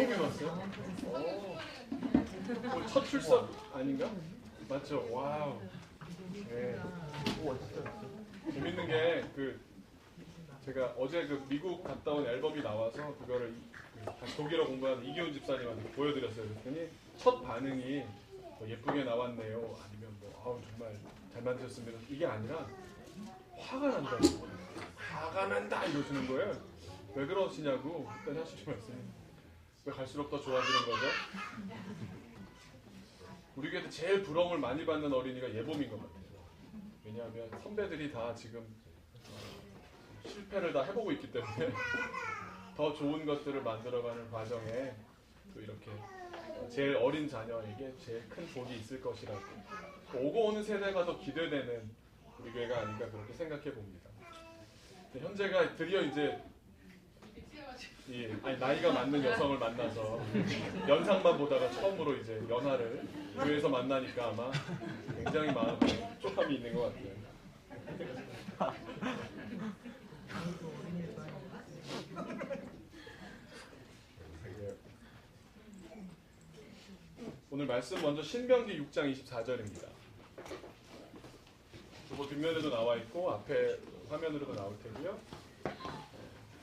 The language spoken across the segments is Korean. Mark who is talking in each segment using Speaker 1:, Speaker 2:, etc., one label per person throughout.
Speaker 1: 예복이 왔어요? 첫 출석 아닌가? 맞죠? 와우. 네. 재밌는 게 제가 어제 미국 갔다 온 앨범이 나와서 그거를 독일어 공부하는 이기훈 집사님한테 보여드렸어요. 그랬더니 첫 반응이 예쁘게 나왔네요. 아니면 아우 정말 잘 만드셨습니다. 이게 아니라 화가 난다. 화가 난다 이러시는 거예요. 왜 그러시냐고 그때 하시지 말씀이. 왜 갈수록 더 좋아지는 거죠? 우리 교회 제일 부러움을 많이 받는 어린이가 예봄인 것 같아요. 왜냐하면 선배들이 다 지금 실패를 다 해보고 있기 때문에 더 좋은 것들을 만들어가는 과정에 또 이렇게 제일 어린 자녀에게 제일 큰 복이 있을 것이라고 오고 오는 세대가 더 기대되는 우리 교회가 아닌가 그렇게 생각해 봅니다. 현재가 드디어 이제 나이가 맞는 여성을 만나서 연상만 보다가 처음으로 이제 연하를 교회에서 만나니까 아마 굉장히 마음에 촉감이 있는 것 같아요. 오늘 말씀 먼저 신명기 6장 24절입니다. 뒷면에도 나와 있고 앞에 화면으로도 나올 테고요.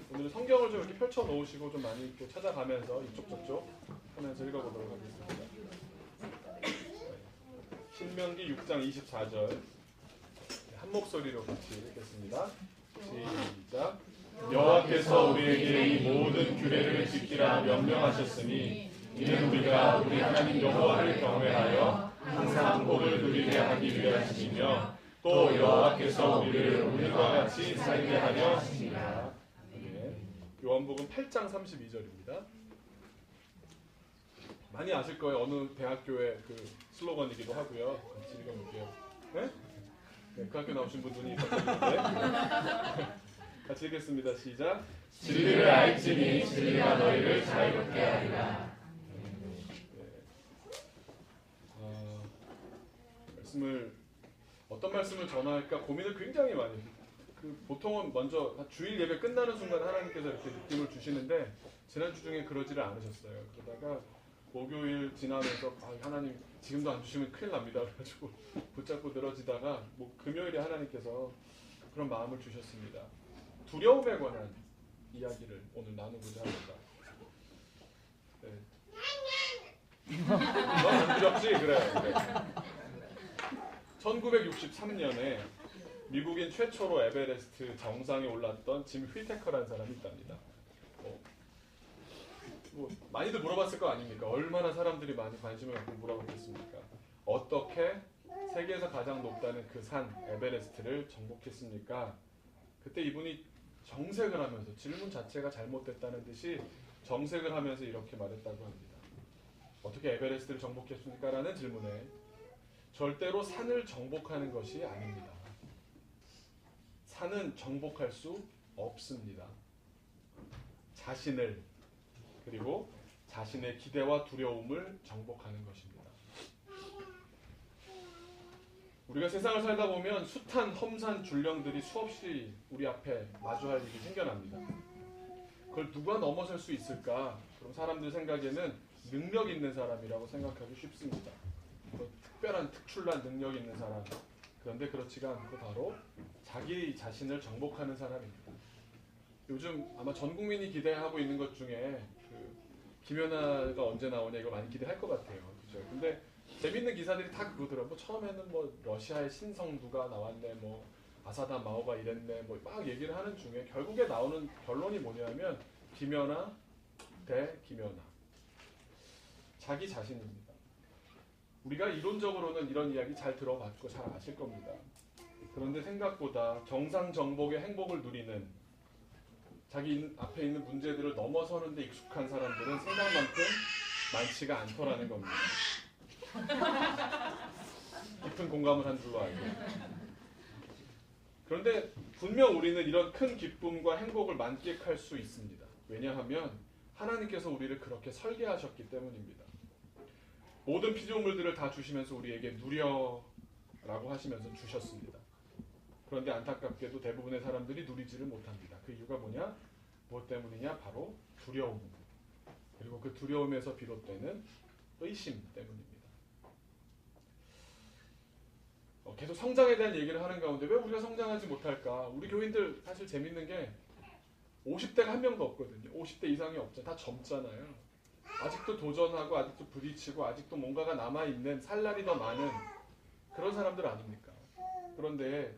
Speaker 1: 오늘 성경을 좀 이렇게 펼쳐 놓으시고 좀 많이 이렇게 찾아가면서 이쪽 저쪽 하면서 읽어보도록 하겠습니다. 신명기 6장 24절 한 목소리로 같이 읽겠습니다. 시작. 여호와께서 우리에게 이 모든 규례를 지키라 명령하셨으니 이는 우리가 우리 하나님 여호와를 경외하여 항상 복을 누리게 하기 위하심이며 또 여호와께서 우리를 오늘과 같이 살게 하려 하십니다. 요한복음 8장 32절입니다. 많이 아실 거예요. 어느 대학교의 슬로건이기도 하고요. 같이 읽어볼게요. 네? 네, 그 학교 나오신 분 눈이 반짝이는데 같이 읽겠습니다. 시작.
Speaker 2: 진리를 알지니 진리가 너희를 자유롭게 하리라.
Speaker 1: 어떤 말씀을 전할까 고민을 굉장히 많이 해요. 보통은 먼저 주일 예배 끝나는 순간 하나님께서 이렇게 느낌을 주시는데 지난주 중에 그러지를 않으셨어요. 그러다가 목요일 지나면서 하나님 지금도 안 주시면 큰일 납니다. 그래가지고 붙잡고 늘어지다가 금요일에 하나님께서 그런 마음을 주셨습니다. 두려움에 관한 이야기를 오늘 나누고자 합니다. 네. 넌안 두렵지? 그래. 1963년에 미국인 최초로 에베레스트 정상에 올랐던 짐 휘테커라는 사람이 있답니다. 많이들 물어봤을 거 아닙니까? 얼마나 사람들이 많이 관심을 갖고 물어봤겠습니까? 어떻게 세계에서 가장 높다는 그 산 에베레스트를 정복했습니까? 그때 이분이 정색을 하면서 질문 자체가 잘못됐다는 듯이 정색을 하면서 이렇게 말했다고 합니다. 어떻게 에베레스트를 정복했습니까? 라는 질문에 절대로 산을 정복하는 것이 아닙니다. 산은 정복할 수 없습니다. 자신을 그리고 자신의 기대와 두려움을 정복하는 것입니다. 우리가 세상을 살다 보면 숱한 험산 줄령들이 수없이 우리 앞에 마주할 일이 생겨납니다. 그걸 누가 넘어설 수 있을까? 그럼 사람들 생각에는 능력 있는 사람이라고 생각하기 쉽습니다. 특별한 특출난 능력 있는 사람. 그런데 그렇지가 않고 바로 자기 자신을 정복하는 사람입니다. 요즘 아마 전 국민이 기대하고 있는 것 중에 김연아가 언제 나오냐 이거 많이 기대할 것 같아요. 그죠? 근데 재밌는 기사들이 다 그거더라고. 처음에는 러시아의 신성 누가 나왔네, 아사다 마오가 이랬네, 막 얘기를 하는 중에 결국에 나오는 결론이 뭐냐면 김연아 대 김연아. 자기 자신입니다. 우리가 이론적으로는 이런 이야기 잘 들어봤고 잘 아실 겁니다. 그런데 생각보다 정상정복의 행복을 누리는 자기 앞에 있는 문제들을 넘어서는 데 익숙한 사람들은 생각만큼 많지가 않더라는 겁니다. 깊은 공감을 한 줄로 알고. 그런데 분명 우리는 이런 큰 기쁨과 행복을 만끽할 수 있습니다. 왜냐하면 하나님께서 우리를 그렇게 설계하셨기 때문입니다. 모든 피조물들을 다 주시면서 우리에게 누려라고 하시면서 주셨습니다. 그런데 안타깝게도 대부분의 사람들이 누리지를 못합니다. 그 이유가 뭐냐? 무엇 때문이냐? 바로 두려움. 그리고 그 두려움에서 비롯되는 의심 때문입니다. 계속 성장에 대한 얘기를 하는 가운데 왜 우리가 성장하지 못할까? 우리 교인들 사실 재밌는 게 50대가 한 명도 없거든요. 50대 이상이 없잖아요. 다 젊잖아요. 아직도 도전하고 아직도 부딪히고 아직도 뭔가가 남아있는 살 날이 더 많은 그런 사람들 아닙니까? 그런데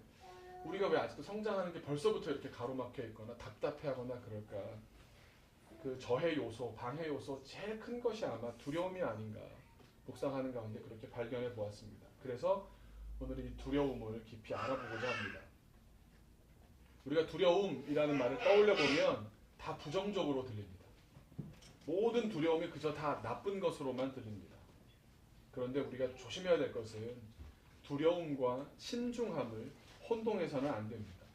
Speaker 1: 우리가 왜 아직도 성장하는 게 벌써부터 이렇게 가로막혀 있거나 답답해하거나 그럴까? 그 저해 요소, 방해 요소 제일 큰 것이 아마 두려움이 아닌가 묵상하는 가운데 그렇게 발견해 보았습니다. 그래서 오늘 이 두려움을 깊이 알아보고자 합니다. 우리가 두려움이라는 말을 떠올려 보면 다 부정적으로 들립니다. 모든 두려움이 그저 다 나쁜 것으로만 들립니다. 그런데 우리가 조심해야 될 것은 두려움과 신중함을 혼동해서는 안 됩니다.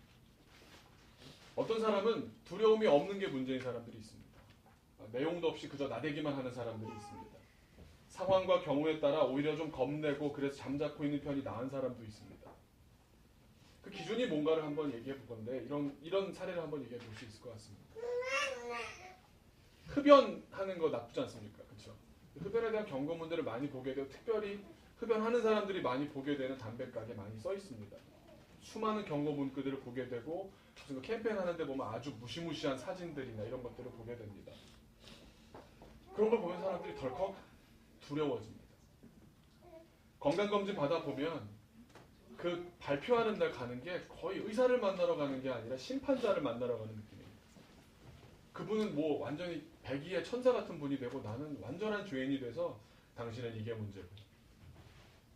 Speaker 1: 어떤 사람은 두려움이 없는 게 문제인 사람들이 있습니다. 내용도 없이 그저 나대기만 하는 사람들이 있습니다. 상황과 경우에 따라 오히려 좀 겁내고 그래서 잠자코 있는 편이 나은 사람도 있습니다. 그 기준이 뭔가를 한번 얘기해 볼 건데 이런 사례를 한번 얘기해 볼 수 있을 것 같습니다. 흡연하는 거 나쁘지 않습니까? 그렇죠? 흡연에 대한 경고문들을 많이 보게 되고 특별히 흡연하는 사람들이 많이 보게 되는 담배가게 많이 써 있습니다. 수많은 경고 문구들을 보게 되고 무슨 캠페인 하는데 보면 아주 무시무시한 사진들이나 이런 것들을 보게 됩니다. 그런 걸 보면 사람들이 덜컥 두려워집니다. 건강검진 받아보면 그 발표하는 날 가는 게 거의 의사를 만나러 가는 게 아니라 심판자를 만나러 가는 느낌입니다. 그분은 뭐 완전히 백의의 천사 같은 분이 되고 나는 완전한 죄인이 돼서 당신은 이게 문제고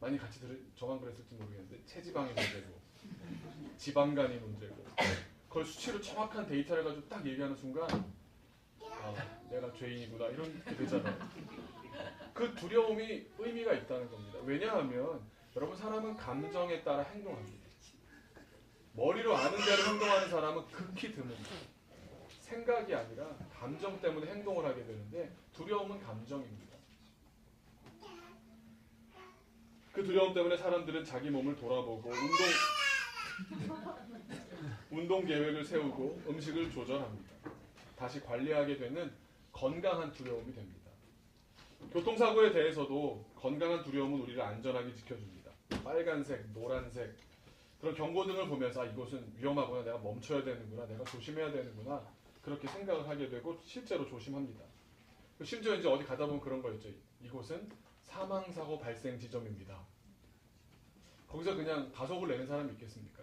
Speaker 1: 많이 같이 저만 그랬을지 모르겠는데 체지방이 문제고 지방간이 문제고 그걸 수치로 정확한 데이터를 가지고 딱 얘기하는 순간 내가 죄인이구나 이렇게 되잖아요. 그 두려움이 의미가 있다는 겁니다. 왜냐하면 여러분 사람은 감정에 따라 행동합니다. 머리로 아는 대로 행동하는 사람은 극히 드뭅니다. 생각이 아니라 감정 때문에 행동을 하게 되는데 두려움은 감정입니다. 그 두려움 때문에 사람들은 자기 몸을 돌아보고 운동 계획을 세우고 음식을 조절합니다. 다시 관리하게 되는 건강한 두려움이 됩니다. 교통사고에 대해서도 건강한 두려움은 우리를 안전하게 지켜줍니다. 빨간색, 노란색 그런 경고등을 보면서 이곳은 위험하구나, 내가 멈춰야 되는구나, 내가 조심해야 되는구나 그렇게 생각을 하게 되고 실제로 조심합니다. 심지어 이제 어디 가다 보면 그런 거 있죠. 이곳은 사망사고 발생 지점입니다. 거기서 그냥 가속을 내는 사람이 있겠습니까?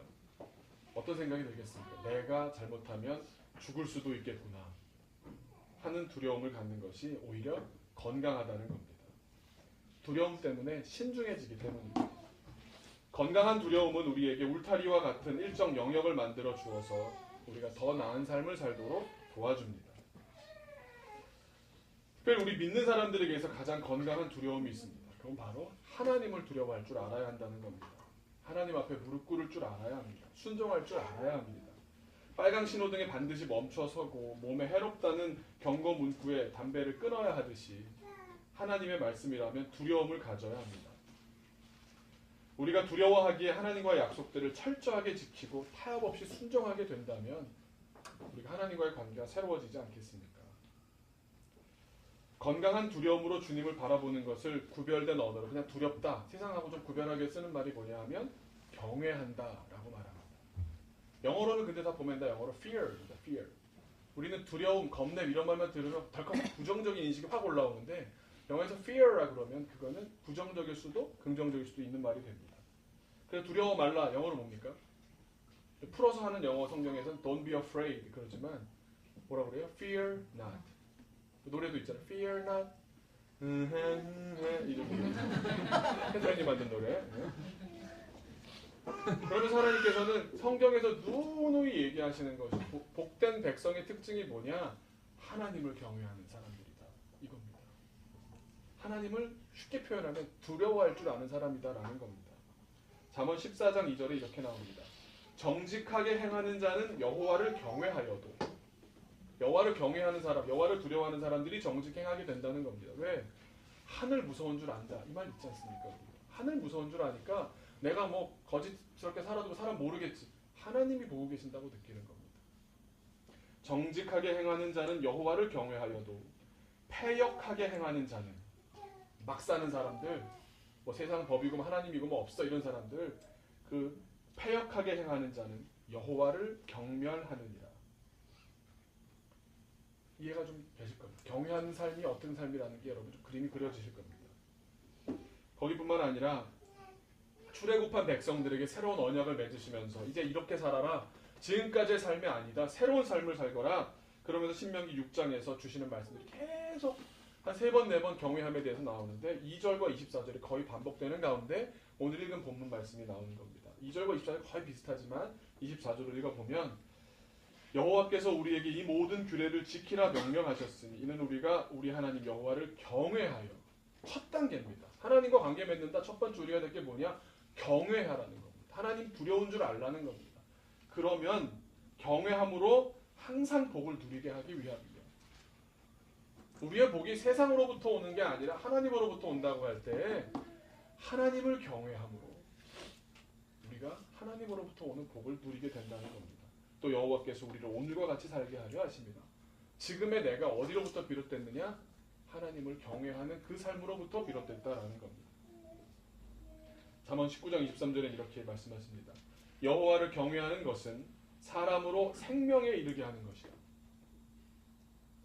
Speaker 1: 어떤 생각이 들겠습니까? 내가 잘못하면 죽을 수도 있겠구나 하는 두려움을 갖는 것이 오히려 건강하다는 겁니다. 두려움 때문에 신중해지기 때문입니다. 건강한 두려움은 우리에게 울타리와 같은 일정 영역을 만들어 주어서 우리가 더 나은 삶을 살도록 도와줍니다. 특별히 우리 믿는 사람들에게서 가장 건강한 두려움이 있습니다. 그건 바로 하나님을 두려워할 줄 알아야 한다는 겁니다. 하나님 앞에 무릎 꿇을 줄 알아야 합니다. 순종할 줄 알아야 합니다. 빨강 신호등에 반드시 멈춰서고 몸에 해롭다는 경고 문구에 담배를 끊어야 하듯이 하나님의 말씀이라면 두려움을 가져야 합니다. 우리가 두려워하기에 하나님과의 약속들을 철저하게 지키고 타협 없이 순종하게 된다면 우리가 하나님과의 관계가 새로워지지 않겠습니까? 건강한 두려움으로 주님을 바라보는 것을 구별된 언어로 그냥 두렵다, 세상하고 좀 구별하게 쓰는 말이 뭐냐 하면 경외한다라고 말합니다. 영어로는 근데 다 보면 다 영어로 fear입니다. fear. 우리는 두려움, 겁냄 이런 말만 들으면 덜컥 부정적인 인식이 확 올라오는데 영어에서 fear라 그러면 그거는 부정적일 수도 긍정적일 수도 있는 말이 됩니다. 그래서 두려워 말라 영어로 뭡니까? 풀어서 하는 영어 성경에서는 don't be afraid 그러지만 뭐라 그래요? fear not. 노래도 있잖아요. fear not. 이렇게 해설이 만든 노래. 그러면서 하나님께서는 성경에서 누누이 얘기하시는 것이 복된 백성의 특징이 뭐냐? 하나님을 경외하는 사람들이다. 이겁니다. 하나님을 쉽게 표현하면 두려워할 줄 아는 사람이다라는 겁니다. 잠언 14장 2절에 이렇게 나옵니다. 정직하게 행하는 자는 여호와를 경외하여도 여호와를 경외하는 사람, 여호와를 두려워하는 사람들이 정직 행하게 된다는 겁니다. 왜? 하늘 무서운 줄 안다. 이 말 있지 않습니까? 하늘 무서운 줄 아니까 내가 뭐 거짓스럽게 살아도 사람 모르겠지. 하나님이 보고 계신다고 느끼는 겁니다. 정직하게 행하는 자는 여호와를 경외하여도 패역하게 행하는 자는, 막 사는 사람들, 뭐 세상 법이고 뭐 하나님이고 뭐 없어 이런 사람들, 그 패역하게 행하는 자는 여호와를 경멸하느니라. 이해가 좀 되실 겁니다. 경외하는 삶이 어떤 삶이라는 게 여러분 좀 그림이 그려지실 겁니다. 거기뿐만 아니라 출애굽한 백성들에게 새로운 언약을 맺으시면서 이제 이렇게 살아라, 지금까지의 삶이 아니다, 새로운 삶을 살거라, 그러면서 신명기 6장에서 주시는 말씀들이 계속 한 3번, 4번 경외함에 대해서 나오는데 2절과 24절이 거의 반복되는 가운데 오늘 읽은 본문 말씀이 나오는 겁니다. 2절과 24절이 거의 비슷하지만 24절을 읽어보면 여호와께서 우리에게 이 모든 규례를 지키라 명령하셨으니 이는 우리가 우리 하나님 여호와를 경외하여, 첫 단계입니다. 하나님과 관계 맺는다 첫 번째 우리가 될 게 뭐냐? 경외하라는 겁니다. 하나님 두려운 줄 알라는 겁니다. 그러면 경외함으로 항상 복을 누리게 하기 위함이에요. 우리의 복이 세상으로부터 오는 게 아니라 하나님으로부터 온다고 할 때 하나님을 경외함으로 우리가 하나님으로부터 오는 복을 누리게 된다는 겁니다. 또 여호와께서 우리를 오늘과 같이 살게 하려 하십니다. 지금의 내가 어디로부터 비롯됐느냐? 하나님을 경외하는 그 삶으로부터 비롯됐다라는 겁니다. 잠언 19장 23절에 이렇게 말씀하십니다. 여호와를 경외하는 것은 사람으로 생명에 이르게 하는 것이라.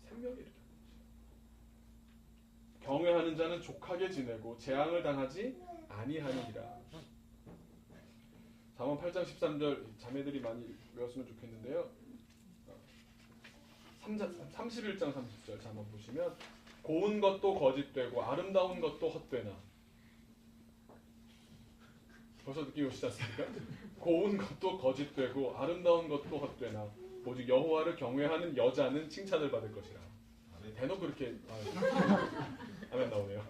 Speaker 1: 생명에 이르게 하는 것이라. 경외하는 자는 족하게 지내고 재앙을 당하지 아니하느니라. 잠언 8장 13절 자매들이 많이 외웠으면 좋겠는데요. 31장 30절 잠언 보시면 고운 것도 거짓되고 아름다운 것도 헛되나. 벌써 느낌이 오시지 않습니까? 고운 것도 거짓되고 아름다운 것도 헛되나 오직 여호와를 경외하는 여자는 칭찬을 받을 것이라. 대놓고 이렇게 아멘 나오네요.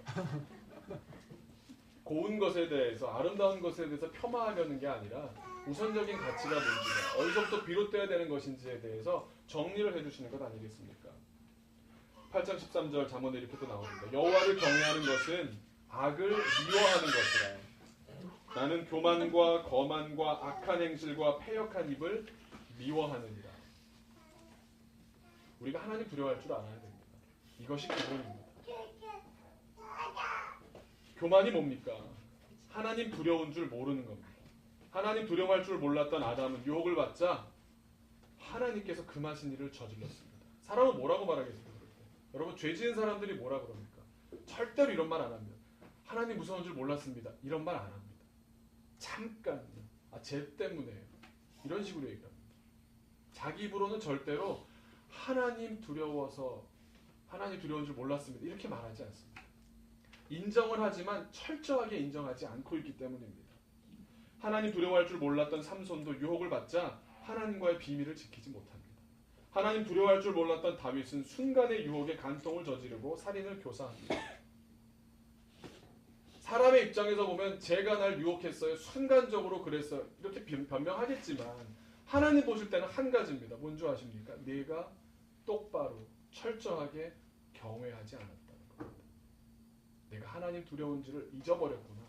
Speaker 1: 고운 것에 대해서, 아름다운 것에 대해서 폄하하려는 게 아니라 우선적인 가치가 뭔지가, 어디서부터 비롯되어야 되는 것인지에 대해서 정리를 해주시는 것 아니겠습니까? 8장 13절 잠언에 이렇게 또 나옵니다. 여호와를 경외하는 것은 악을 미워하는 것이라. 나는 교만과 거만과 악한 행실과 패역한 입을 미워하느니라. 우리가 하나님 두려워할 줄 알아야 됩니다. 이것이 기본입니다. 교만이 뭡니까? 하나님 두려운 줄 모르는 겁니다. 하나님 두려워할 줄 몰랐던 아담은 유혹을 받자 하나님께서 금하신 일을 저질렀습니다. 사람은 뭐라고 말하겠습니까? 여러분, 죄 지은 사람들이 뭐라 그럽니까? 절대로 이런 말 안 합니다. 하나님 무서운 줄 몰랐습니다. 이런 말 안 합니다. 잠깐, 쟤 때문에요. 이런 식으로 얘기합니다. 자기 입으로는 절대로 하나님 두려워서, 하나님 두려운 줄 몰랐습니다. 이렇게 말하지 않습니다. 인정을 하지만 철저하게 인정하지 않고 있기 때문입니다. 하나님 두려워할 줄 몰랐던 삼손도 유혹을 받자 하나님과의 비밀을 지키지 못합니다. 하나님 두려워할 줄 몰랐던 다윗은 순간의 유혹에 간통을 저지르고 살인을 교사합니다. 사람의 입장에서 보면 제가 날 유혹했어요, 순간적으로 그랬어요, 이렇게 변명하겠지만 하나님 보실 때는 한 가지입니다. 뭔지 아십니까? 내가 똑바로 철저하게 경외하지 않았다는 겁니다. 내가 하나님 두려운지를 잊어버렸구나.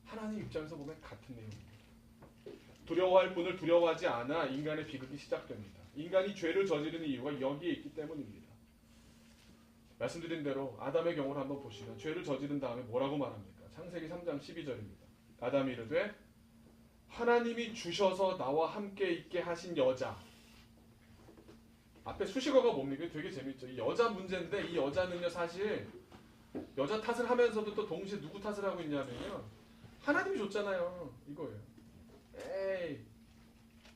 Speaker 1: 하나님 입장에서 보면 같은 내용입니다. 두려워할 분을 두려워하지 않아 인간의 비극이 시작됩니다. 인간이 죄를 저지르는 이유가 여기에 있기 때문입니다. 말씀드린 대로 아담의 경우를 한번 보시면 죄를 저지른 다음에 뭐라고 말합니까? 창세기 3장 12절입니다. 아담이 이르되 하나님이 주셔서 나와 함께 있게 하신 여자. 앞에 수식어가 뭡니까? 되게 재밌죠. 이 여자 문제인데 이 여자는요, 사실 여자 탓을 하면서도 또 동시에 누구 탓을 하고 있냐면요, 하나님이 줬잖아요, 이거예요. 에이,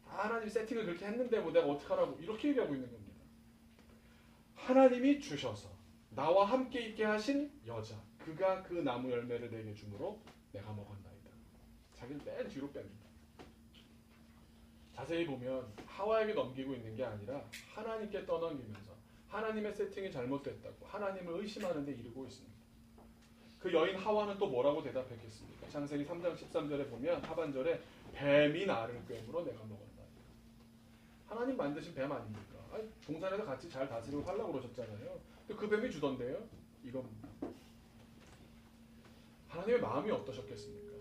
Speaker 1: 하나님 세팅을 그렇게 했는데 뭐 내가 어떡하라고, 이렇게 얘기하고 있는 겁니다. 하나님이 주셔서 나와 함께 있게 하신 여자, 그가 그 나무 열매를 내게 주므로 내가 먹었나이다. 자기를 맨 뒤로 뺍니다. 자세히 보면 하와에게 넘기고 있는 게 아니라 하나님께 떠넘기면서 하나님의 세팅이 잘못됐다고 하나님을 의심하는 데 이르고 있습니다. 그 여인 하와는 또 뭐라고 대답했겠습니까? 창세기 3장 13절에 보면 하반절에 뱀이 나를 꿰물어 내가 먹었나이다. 하나님 만드신 뱀 아닙니까? 아니, 동산에서 같이 잘 다스리고 살라고 그러셨잖아요. 근데 그 뱀이 주던데요? 이겁니다. 하나님의 마음이 어떠셨겠습니까?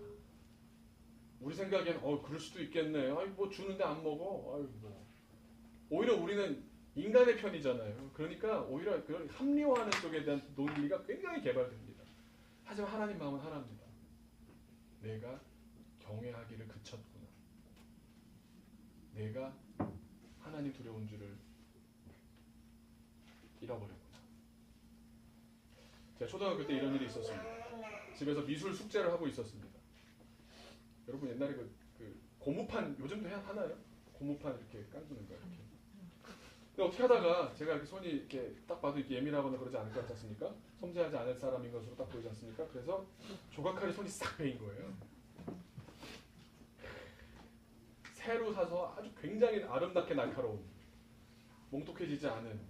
Speaker 1: 우리 생각엔 그럴 수도 있겠네. 아이, 뭐 주는데 안 먹어. 아이, 뭐. 오히려 우리는 인간의 편이잖아요. 그러니까 오히려 그런 합리화하는 쪽에 대한 논리가 굉장히 개발됩니다. 하지만 하나님 마음은 하나입니다. 내가 경외하기를 그쳤구나. 내가 하나님 두려운 줄을 잃어버렸구나. 제가 초등학교 때 이런 일이 있었습니다. 집에서 미술 숙제를 하고 있었습니다. 여러분 옛날에 그 고무판 요즘도 하나요? 고무판 이렇게 깐두는 거 이렇게. 근데 어떻게 하다가 제가 이렇게 손이 이렇게 딱 봐도 이렇게 예민하거나 그러지 않을 것 같지 않습니까? 섬세하지 않을 사람인 것으로 딱 보이지 않습니까? 그래서 조각칼에 손이 싹 베인 거예요. 새로 사서 아주 굉장히 아름답게 날카로운, 몽독해지지 않은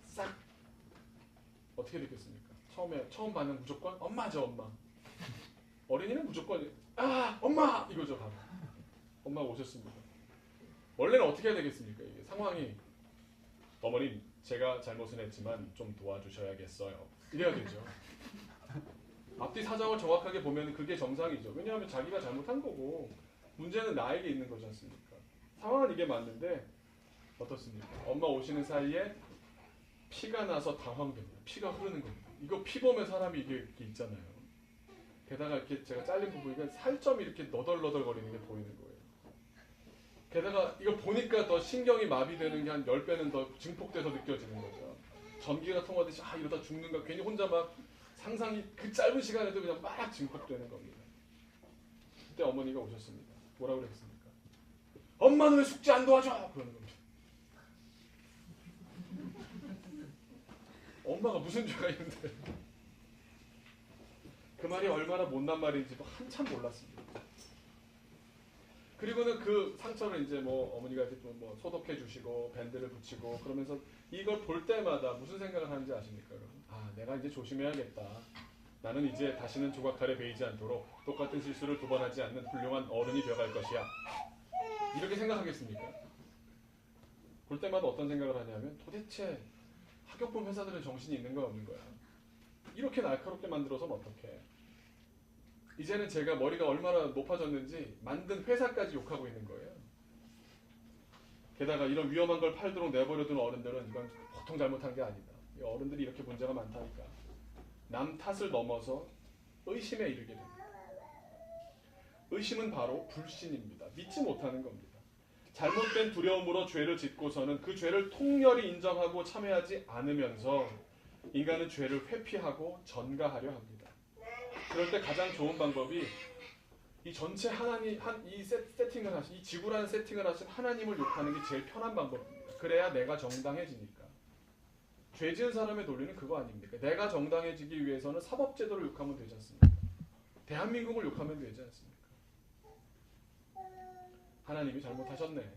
Speaker 1: 싹. 어떻게 됐겠습니까? 처음 반응 무조건 엄마죠, 엄마. 어린이는 무조건 엄마 이거죠, 바로. 엄마가 오셨습니다. 원래는 어떻게 해야 되겠습니까? 이게 상황이 어머님 제가 잘못은 했지만 좀 도와주셔야겠어요. 이래야 되죠. 앞뒤 사정을 정확하게 보면 그게 정상이죠. 왜냐하면 자기가 잘못한 거고 문제는 나에게 있는 거지 않습니까? 상황은 이게 맞는데 어떻습니까? 엄마 오시는 사이에 피가 나서 당황됩니다. 피가 흐르는 겁니다. 이거 피 보면 사람이 이게 있잖아요. 게다가 이렇게 제가 잘린 부분이니까 살점이 이렇게 너덜너덜거리는 게 보이는 거예요. 게다가 이거 보니까 더 신경이 마비되는 게 한 10배는 더 증폭돼서 느껴지는 거죠. 전기가 통하듯이 이러다 죽는가 괜히 혼자 막 상상이 그 짧은 시간에도 그냥 막 증폭되는 겁니다. 그때 어머니가 오셨습니다. 뭐라고 그랬습니까? 엄마는 왜 숙제 안 도와줘? 그러는 겁니다. 엄마가 무슨 죄가 있는데 그 말이 얼마나 못난 말인지 한참 몰랐습니다. 그리고는 그 상처를 이제 뭐 어머니가 이제 뭐 소독해 주시고 밴드를 붙이고 그러면서 이걸 볼 때마다 무슨 생각을 하는지 아십니까, 여러분? 내가 이제 조심해야겠다. 나는 이제 다시는 조각칼에 베이지 않도록 똑같은 실수를 2번 하지 않는 훌륭한 어른이 되어갈 것이야. 이렇게 생각하겠습니까? 볼 때마다 어떤 생각을 하냐면 도대체 학교품 회사들은 정신이 있는 거야 없는 거야? 이렇게 날카롭게 만들어서는 어떡해? 이제는 제가 머리가 얼마나 높아졌는지 만든 회사까지 욕하고 있는 거예요. 게다가 이런 위험한 걸 팔도록 내버려둔 어른들은 이건 보통 잘못한 게 아니다. 어른들이 이렇게 문제가 많다니까. 남 탓을 넘어서 의심에 이르게 됩니다. 의심은 바로 불신입니다. 믿지 못하는 겁니다. 잘못된 두려움으로 죄를 짓고서는 그 죄를 통렬히 인정하고 참회하지 않으면서 인간은 죄를 회피하고 전가하려 합니다. 그럴 때 가장 좋은 방법이 이 전체 하나님 이 세팅을 하신 이 지구라는 세팅을 하신 하나님을 욕하는 게 제일 편한 방법입니다. 그래야 내가 정당해지니까. 죄 지은 사람의 논리는 그거 아닙니까? 내가 정당해지기 위해서는 사법제도를 욕하면 되지 않습니까? 대한민국을 욕하면 되지 않습니까? 하나님이 잘못하셨네.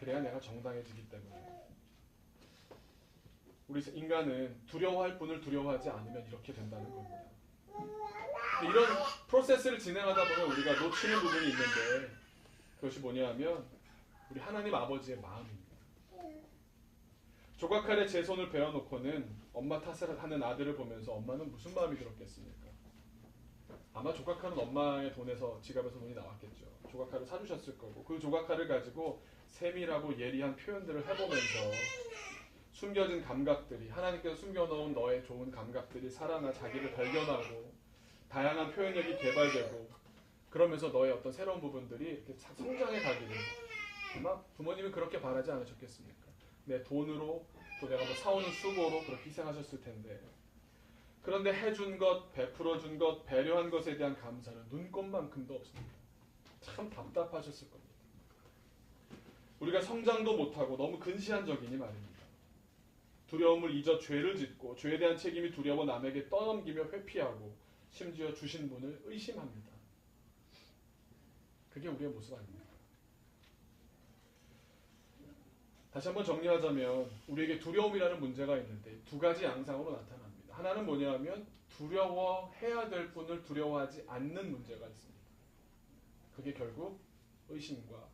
Speaker 1: 그래야 내가 정당해지기 때문에. 우리 인간은 두려워할 분을 두려워하지 않으면 이렇게 된다는 겁니다. 이런 프로세스를 진행하다 보면 우리가 놓치는 부분이 있는데 그것이 뭐냐 하면 우리 하나님 아버지의 마음입니다. 조각칼에 제 손을 베어놓고는 엄마 탓을 하는 아들을 보면서 엄마는 무슨 마음이 들었겠습니까? 아마 조각칼은 엄마의 돈에서 지갑에서 돈이 나왔겠죠. 조각칼을 사주셨을 거고 그 조각칼을 가지고 세밀하고 예리한 표현들을 해보면서 숨겨진 감각들이 하나님께서 숨겨놓은 너의 좋은 감각들이 살아나 자기를 발견하고 다양한 표현력이 개발되고 그러면서 너의 어떤 새로운 부분들이 이렇게 성장해 가기를 아마 부모님은 그렇게 바라지 않으셨겠습니까? 내 돈으로 또 내가 뭐 사오는 수고로 그렇게 희생하셨을 텐데 그런데 해준 것, 베풀어준 것, 배려한 것에 대한 감사는 눈꼽만큼도 없습니다. 참 답답하셨을 겁니다. 우리가 성장도 못하고 너무 근시안적이니 말입니다. 두려움을 잊어 죄를 짓고 죄에 대한 책임이 두려워 남에게 떠넘기며 회피하고 심지어 주신 분을 의심합니다. 그게 우리의 모습 아닙니까? 다시 한번 정리하자면 우리에게 두려움이라는 문제가 있는데 2가지 양상으로 나타납니다. 하나는 뭐냐 하면 두려워해야 될 분을 두려워하지 않는 문제가 있습니다. 그게 결국 의심과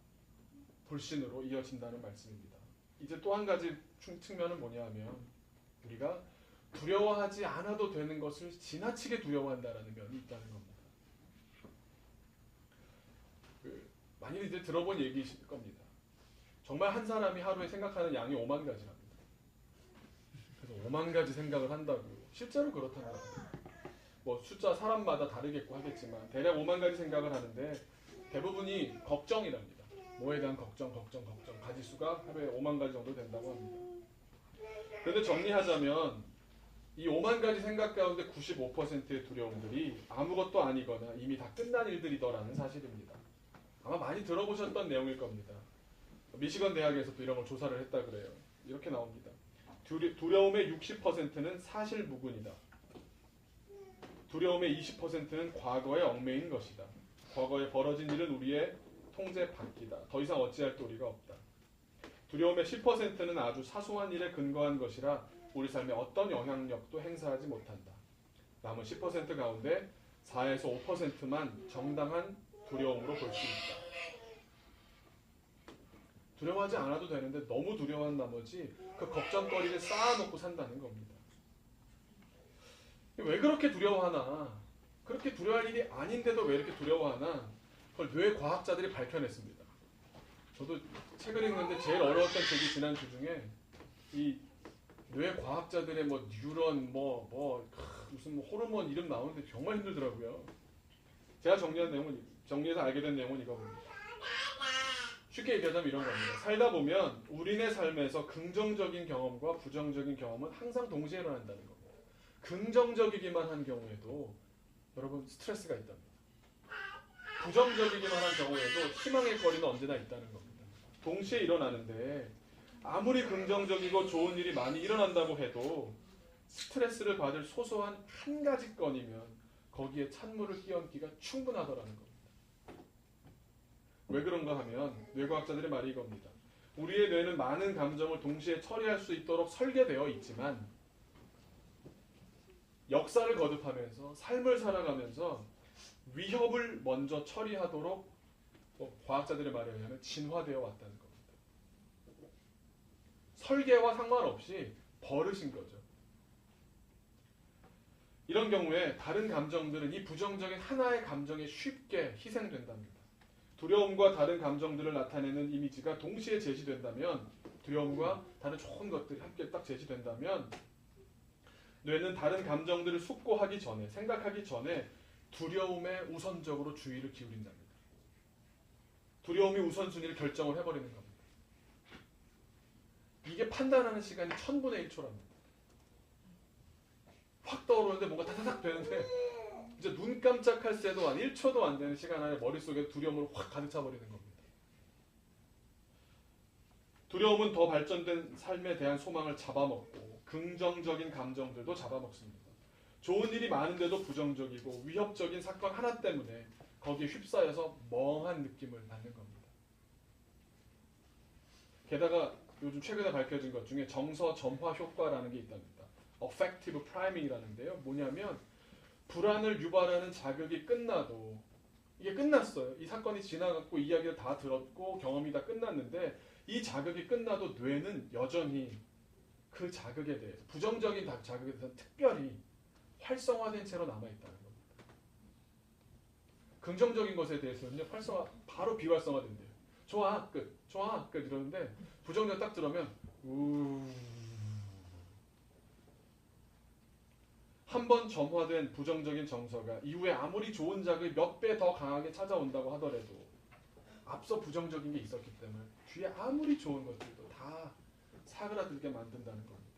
Speaker 1: 불신으로 이어진다는 말씀입니다. 이제 또 한 가지 측면은 뭐냐 하면 우리가 두려워하지 않아도 되는 것을 지나치게 두려워한다는 면이 있다는 겁니다. 많이 이제 들어본 얘기이실 겁니다. 정말 한 사람이 하루에 생각하는 양이 5만 가지랍니다. 그래서 5만 가지 생각을 한다고 실제로 그렇다는 겁니다. 뭐 숫자 사람마다 다르겠고 하겠지만 대략 5만 가지 생각을 하는데 대부분이 걱정이랍니다. 뭐에 대한 걱정. 가지수가 하루에 5만 가지 정도 된다고 합니다. 그런데 정리하자면 이 5만 가지 생각 가운데 95%의 두려움들이 아무것도 아니거나 이미 다 끝난 일들이더라는 사실입니다. 아마 많이 들어보셨던 내용일 겁니다. 미시건 대학에서도 이런 걸 조사를 했다 그래요. 이렇게 나옵니다. 두려움의 60%는 사실 무근이다. 두려움의 20%는 과거에 얽매인 것이다. 과거에 벌어진 일은 우리의 통제 밖이다. 더 이상 어찌할 도리가 없다. 두려움의 10%는 아주 사소한 일에 근거한 것이라 우리 삶에 어떤 영향력도 행사하지 못한다. 남은 10% 가운데 4에서 5%만 정당한 두려움으로 볼 수 있다. 두려워하지 않아도 되는데 너무 두려워한 나머지 그 걱정거리를 쌓아놓고 산다는 겁니다. 왜 그렇게 두려워하나? 그렇게 두려워할 일이 아닌데도 왜 이렇게 두려워하나? 그걸 뇌과학자들이 밝혀냈습니다. 저도 책을 읽는데 제일 어려웠던 책이 지난주 중에 이 뇌과학자들의 뭐 뉴런 무슨 뭐 호르몬 이름 나오는데 정말 힘들더라고요. 제가 정리해서 알게 된 내용은 이거입니다. 쉽게 얘기하자면 이런 겁니다. 살다 보면 우리네 삶에서 긍정적인 경험과 부정적인 경험은 항상 동시에 일어난다는 겁니다. 긍정적이기만 한 경우에도 여러분 스트레스가 있답니다. 부정적이기만 한 경우에도 희망의 거리는 언제나 있다는 겁니다. 동시에 일어나는데 아무리 긍정적이고 좋은 일이 많이 일어난다고 해도 스트레스를 받을 소소한 한 가지 건이면 거기에 찬물을 끼얹기가 충분하더라는 겁니다. 왜 그런가 하면 뇌과학자들의 말이 이겁니다. 우리의 뇌는 많은 감정을 동시에 처리할 수 있도록 설계되어 있지만 역사를 거듭하면서 삶을 살아가면서 위협을 먼저 처리하도록 과학자들의 말에 의하면 진화되어 왔다는 겁니다. 설계와 상관없이 버릇인 거죠. 이런 경우에 다른 감정들은 이 부정적인 하나의 감정에 쉽게 희생된답니다. 두려움과 다른 감정들을 나타내는 이미지가 동시에 제시된다면, 두려움과 다른 좋은 것들이 함께 딱 제시된다면 뇌는 다른 감정들을 숙고하기 전에, 생각하기 전에 두려움에 우선적으로 주의를 기울인답니다. 두려움이 우선순위를 결정을 해버리는 겁니다. 이게 판단하는 시간이 1000분의 1초랍니다. 확 떠오르는데 뭔가 다다닥 되는데 이제 눈 깜짝할 새도 한 1초도 안 되는 시간 안에 머릿속에 두려움으로 확 가득 차버리는 겁니다. 두려움은 더 발전된 삶에 대한 소망을 잡아먹고 긍정적인 감정들도 잡아먹습니다. 좋은 일이 많은데도 부정적이고 위협적인 사건 하나 때문에 거기에 휩싸여서 멍한 느낌을 받는 겁니다. 게다가 요즘 최근에 밝혀진 것 중에 정서 점화 효과라는 게 있답니다. Affective Priming이라는데요. 뭐냐면 불안을 유발하는 자극이 끝나도, 이게 끝났어요. 이 사건이 지나갔고 이야기를 다 들었고 경험이 다 끝났는데 이 자극이 끝나도 뇌는 여전히 그 자극에 대해서, 부정적인 자극에 대해서 특별히 활성화된 채로 남아있다는 겁니다. 긍정적인 것에 대해서는요, 바로 비활성화된대요. 좋아, 끝. 좋아, 끝. 이러는데 부정적 딱 들으면 한 번 점화된 부정적인 정서가 이후에 아무리 좋은 자극이 몇 배 더 강하게 찾아온다고 하더라도 앞서 부정적인 게 있었기 때문에 뒤에 아무리 좋은 것들도 다 사그라들게 만든다는 겁니다.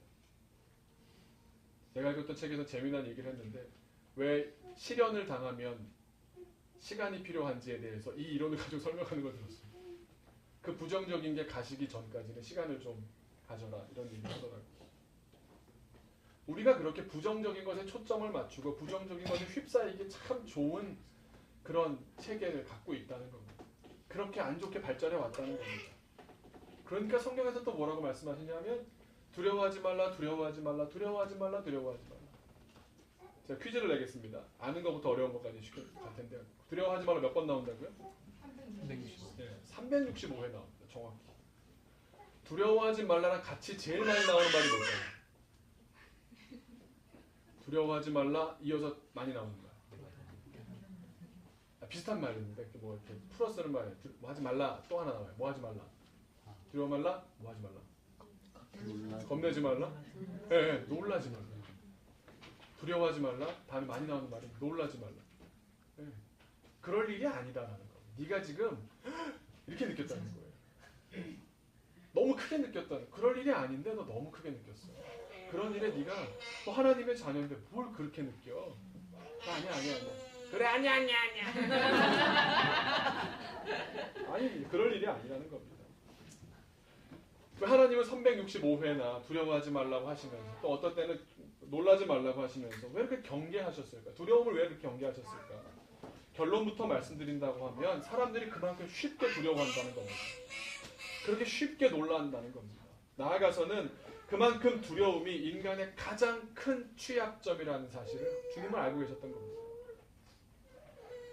Speaker 1: 제가 읽었던 책에서 재미난 얘기를 했는데, 왜 실연을 당하면 시간이 필요한지에 대해서 이 이론을 가지고 설명하는 걸 들었어요. 그 부정적인 게 가시기 전까지는 시간을 좀 가져라, 이런 얘기를 하더라고요. 우리가 그렇게 부정적인 것에 초점을 맞추고 부정적인 것에 휩싸이기 참 좋은 그런 체계를 갖고 있다는 겁니다. 그렇게 안 좋게 발전해 왔다는 겁니다. 그러니까 성경에서 또 뭐라고 말씀하시냐면 두려워하지 말라, 두려워하지 말라, 두려워하지 말라, 두려워하지 말라. 제가 퀴즈를 내겠습니다. 아는 것부터 어려운 것까지 쉽게 갈 텐데, 두려워하지 말라 몇 번 나온다고요?
Speaker 2: 365.
Speaker 1: 네, 365회 나옵니다. 정확히. 두려워하지 말라랑 같이 제일 많이 나오는 말이 뭘까요? 두려워하지 말라 이어서 많이 나오는 말. 비슷한 말인데 뭐 이렇게 풀어 쓰는 말이에요. 뭐 하지 말라 또 하나 나와요. 뭐 하지 말라. 두려워 말라. 뭐 하지 말라? 겁내지 말라. 놀라지 말라. 두려워하지 말라. 다음에 많이 나오는 말이 놀라지 말라. 그럴 일이 아니다라는 거. 네가 지금 이렇게 느꼈다는 거예요. 너무 크게 느꼈다는. 그럴 일이 아닌데 너 너무 크게 느꼈어. 그런 일에 네가 또 하나님의 자녀인데 뭘 그렇게 느껴? 아니야. 그래 아니야. 아니 그럴 일이 아니라는 겁니다. 하나님은 365회나 두려워하지 말라고 하시면서 또 어떤 때는 놀라지 말라고 하시면서 왜 이렇게 경계하셨을까? 두려움을 왜 이렇게 경계하셨을까? 결론부터 말씀드린다고 하면 사람들이 그만큼 쉽게 두려워한다는 겁니다. 그렇게 쉽게 놀란다는 겁니다. 나아가서는 그만큼 두려움이 인간의 가장 큰 취약점이라는 사실을 주님은 알고 계셨던 겁니다.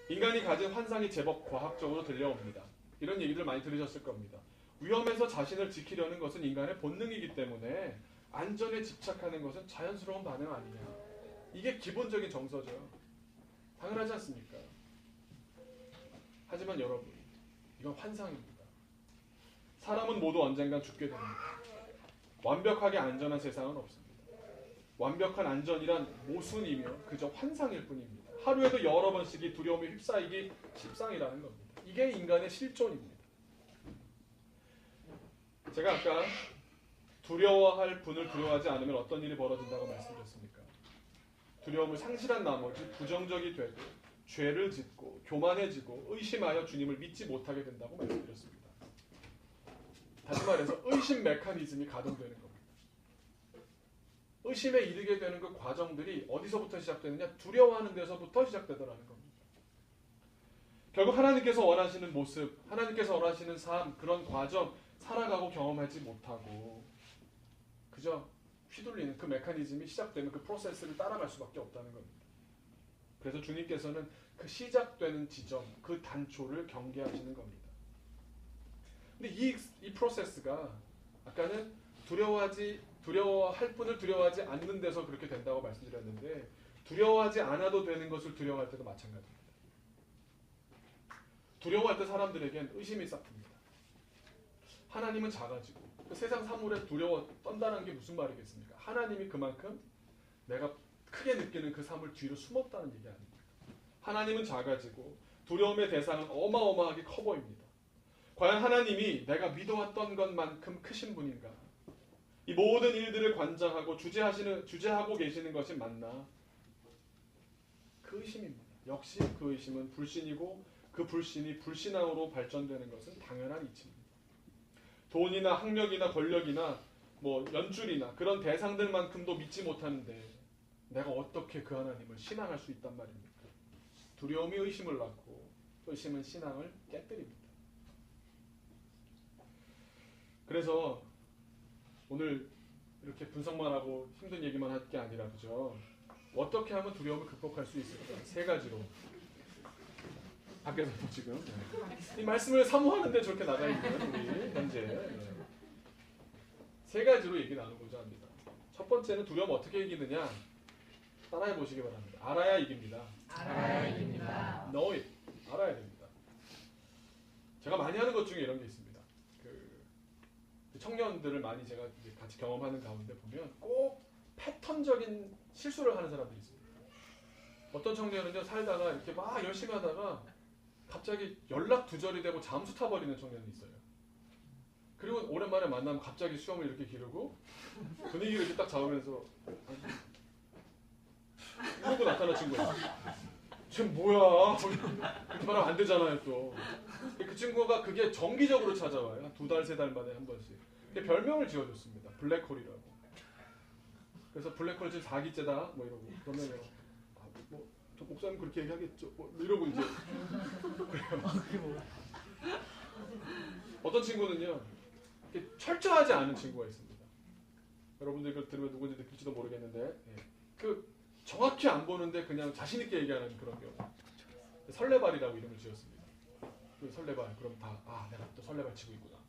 Speaker 1: 인간이 가진 환상이 제법 과학적으로 들려옵니다. 이런 얘기들 많이 들으셨을 겁니다. 위험에서 자신을 지키려는 것은 인간의 본능이기 때문에 안전에 집착하는 것은 자연스러운 반응 아니냐. 이게 기본적인 정서죠. 당연하지 않습니까? 하지만 여러분, 이건 환상입니다. 사람은 모두 언젠간 죽게 됩니다. 완벽하게 안전한 세상은 없습니다. 완벽한 안전이란 모순이며 그저 환상일 뿐입니다. 하루에도 여러 번씩이 두려움에 휩싸이기 십상이라는 겁니다. 이게 인간의 실존입니다. 제가 아까 두려워할 분을 두려워하지 않으면 어떤 일이 벌어진다고 말씀드렸습니까? 두려움을 상실한 나머지 부정적이 되고 죄를 짓고 교만해지고 의심하여 주님을 믿지 못하게 된다고 말씀드렸습니다. 다시 말해서 의심 메커니즘이 가동되는 겁니다. 의심에 이르게 되는 그 과정들이 어디서부터 시작되느냐? 두려워하는 데서부터 시작되더라는 겁니다. 결국 하나님께서 원하시는 모습, 하나님께서 원하시는 삶, 그런 과정 살아가고 경험하지 못하고 그저 휘둘리는 그 메커니즘이 시작되면 그 프로세스를 따라갈 수밖에 없다는 겁니다. 그래서 주님께서는 그 시작되는 지점, 그 단초를 경계하시는 겁니다. 근데 이 프로세스가 아까는 두려워할 뿐을 두려워하지 않는 데서 그렇게 된다고 말씀드렸는데 두려워하지 않아도 되는 것을 두려워할 때도 마찬가지입니다. 두려워할 때 사람들에겐 의심이 싹틉니다. 하나님은 작아지고 그 세상 사물에 두려워 떤다는 게 무슨 말이겠습니까? 하나님이 그만큼 내가 크게 느끼는 그 삶을 뒤로 숨었다는 얘기 아닙니까? 하나님은 작아지고 두려움의 대상은 어마어마하게 커 보입니다. 과연 하나님이 내가 믿어왔던 것만큼 크신 분인가? 이 모든 일들을 관장하고 주재하고 계시는 것이 맞나? 그 의심입니다. 역시 그 의심은 불신이고 그 불신이 불신앙으로 발전되는 것은 당연한 이치입니다. 돈이나 학력이나 권력이나 연줄이나 그런 대상들만큼도 믿지 못하는데 내가 어떻게 그 하나님을 신앙할 수 있단 말입니까? 두려움이 의심을 낳고 의심은 신앙을 깨뜨립니다. 그래서 오늘 이렇게 분석만 하고 힘든 얘기만 할 게 아니라 그죠? 어떻게 하면 두려움을 극복할 수 있을까? 3가지로. 밖에서도 지금 이 말씀을 사모하는데 저렇게 나가 있는 우리 현재 3가지로 얘기 나누고자 합니다. 첫 번째는 두려움 어떻게 이기느냐? 따라해 보시기 바랍니다. 알아야 이깁니다.
Speaker 2: 알아야 이깁니다.
Speaker 1: Know it. 알아야 됩니다. 제가 많이 하는 것 중에 이런 게 있습니다. 그 청년들을 많이 제가 이제 같이 경험하는 가운데 보면 꼭 패턴적인 실수를 하는 사람들이 있습니다. 어떤 청년은요 살다가 이렇게 막 열심히 하다가 갑자기 연락 두절이 되고 잠수 타버리는 청년이 있어요. 그리고 오랜만에 만나면 갑자기 수염을 이렇게 기르고 분위기를 이렇게 딱 잡으면서 이러고 나타난 친구예요. 쟤 뭐야? 그렇게 말하면 안 되잖아요 또. 그 친구가 그게 정기적으로 찾아와요. 한 2달, 3달 만에 한 번씩. 별명을 지어줬습니다. 블랙홀이라고. 그래서 블랙홀 지금 4기째다 뭐 이러고 그러면 저 목사님 그렇게 얘기하겠죠. 이러고 이제 그래요. 어떤 친구는요 철저하지 않은 친구가 있습니다. 여러분들 그걸 들으면 누군지 느낄지도 모르겠는데 그 정확히 안 보는데 그냥 자신 있게 얘기하는 그런 경우. 설레발이라고 이름을 지었습니다. 그 설레발 그럼 다 내가 또 설레발 치고 있구나.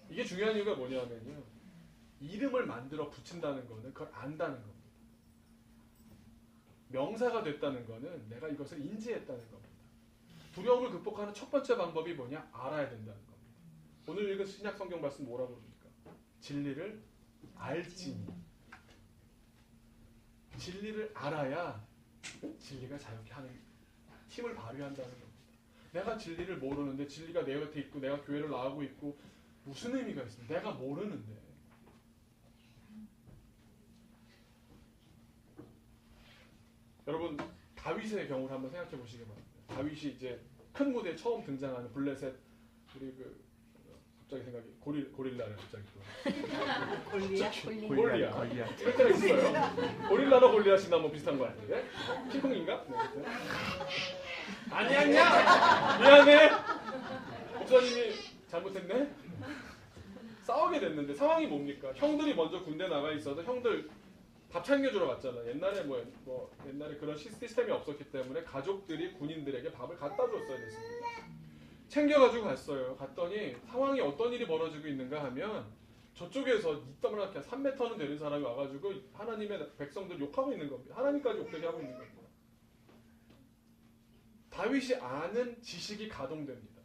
Speaker 1: 이게 중요한 이유가 뭐냐면요 이름을 만들어 붙인다는 거는 그걸 안다는 겁니다. 명사가 됐다는 거는 내가 이것을 인지했다는 겁니다. 두려움을 극복하는 첫 번째 방법이 뭐냐? 알아야 된다는 겁니다. 오늘 읽은 신약 성경 말씀 뭐라고 그럽니까? 진리를 알지니. 진리를 알아야 진리가 자유케 하는 힘을 발휘한다는 겁니다. 내가 진리를 모르는데 진리가 내 곁에 있고 내가 교회를 나가고 있고 무슨 의미가 있습니까? 내가 모르는데. 여러분 다윗의 경우를 한번 생각해 보시기 바랍니다. 다윗이 이제 큰 무대에 처음 등장하는 블레셋 우리 갑자기 생각이 고릴라를 갑자기 또 골리앗 이럴 때가 있어요. 고릴라나 골리앗이나 뭐 비슷한 거 아닌데? 핑퐁인가? 네, 아니야 미안해 목사님이 잘못했네. 싸우게 됐는데 상황이 뭡니까? 형들이 먼저 군대 나가 있어서 형들 밥 챙겨주러 갔잖아. 옛날에 옛날에 그런 시스템이 없었기 때문에 가족들이 군인들에게 밥을 갖다 줬어야 됐습니다. 챙겨가지고 갔어요. 갔더니 상황이 어떤 일이 벌어지고 있는가 하면 저쪽에서 이따만하게 3m는 되는 사람이 와가지고 하나님의 백성들 욕하고 있는 겁니다. 하나님까지 욕되게 하고 있는 겁니다. 다윗이 아는 지식이 가동됩니다.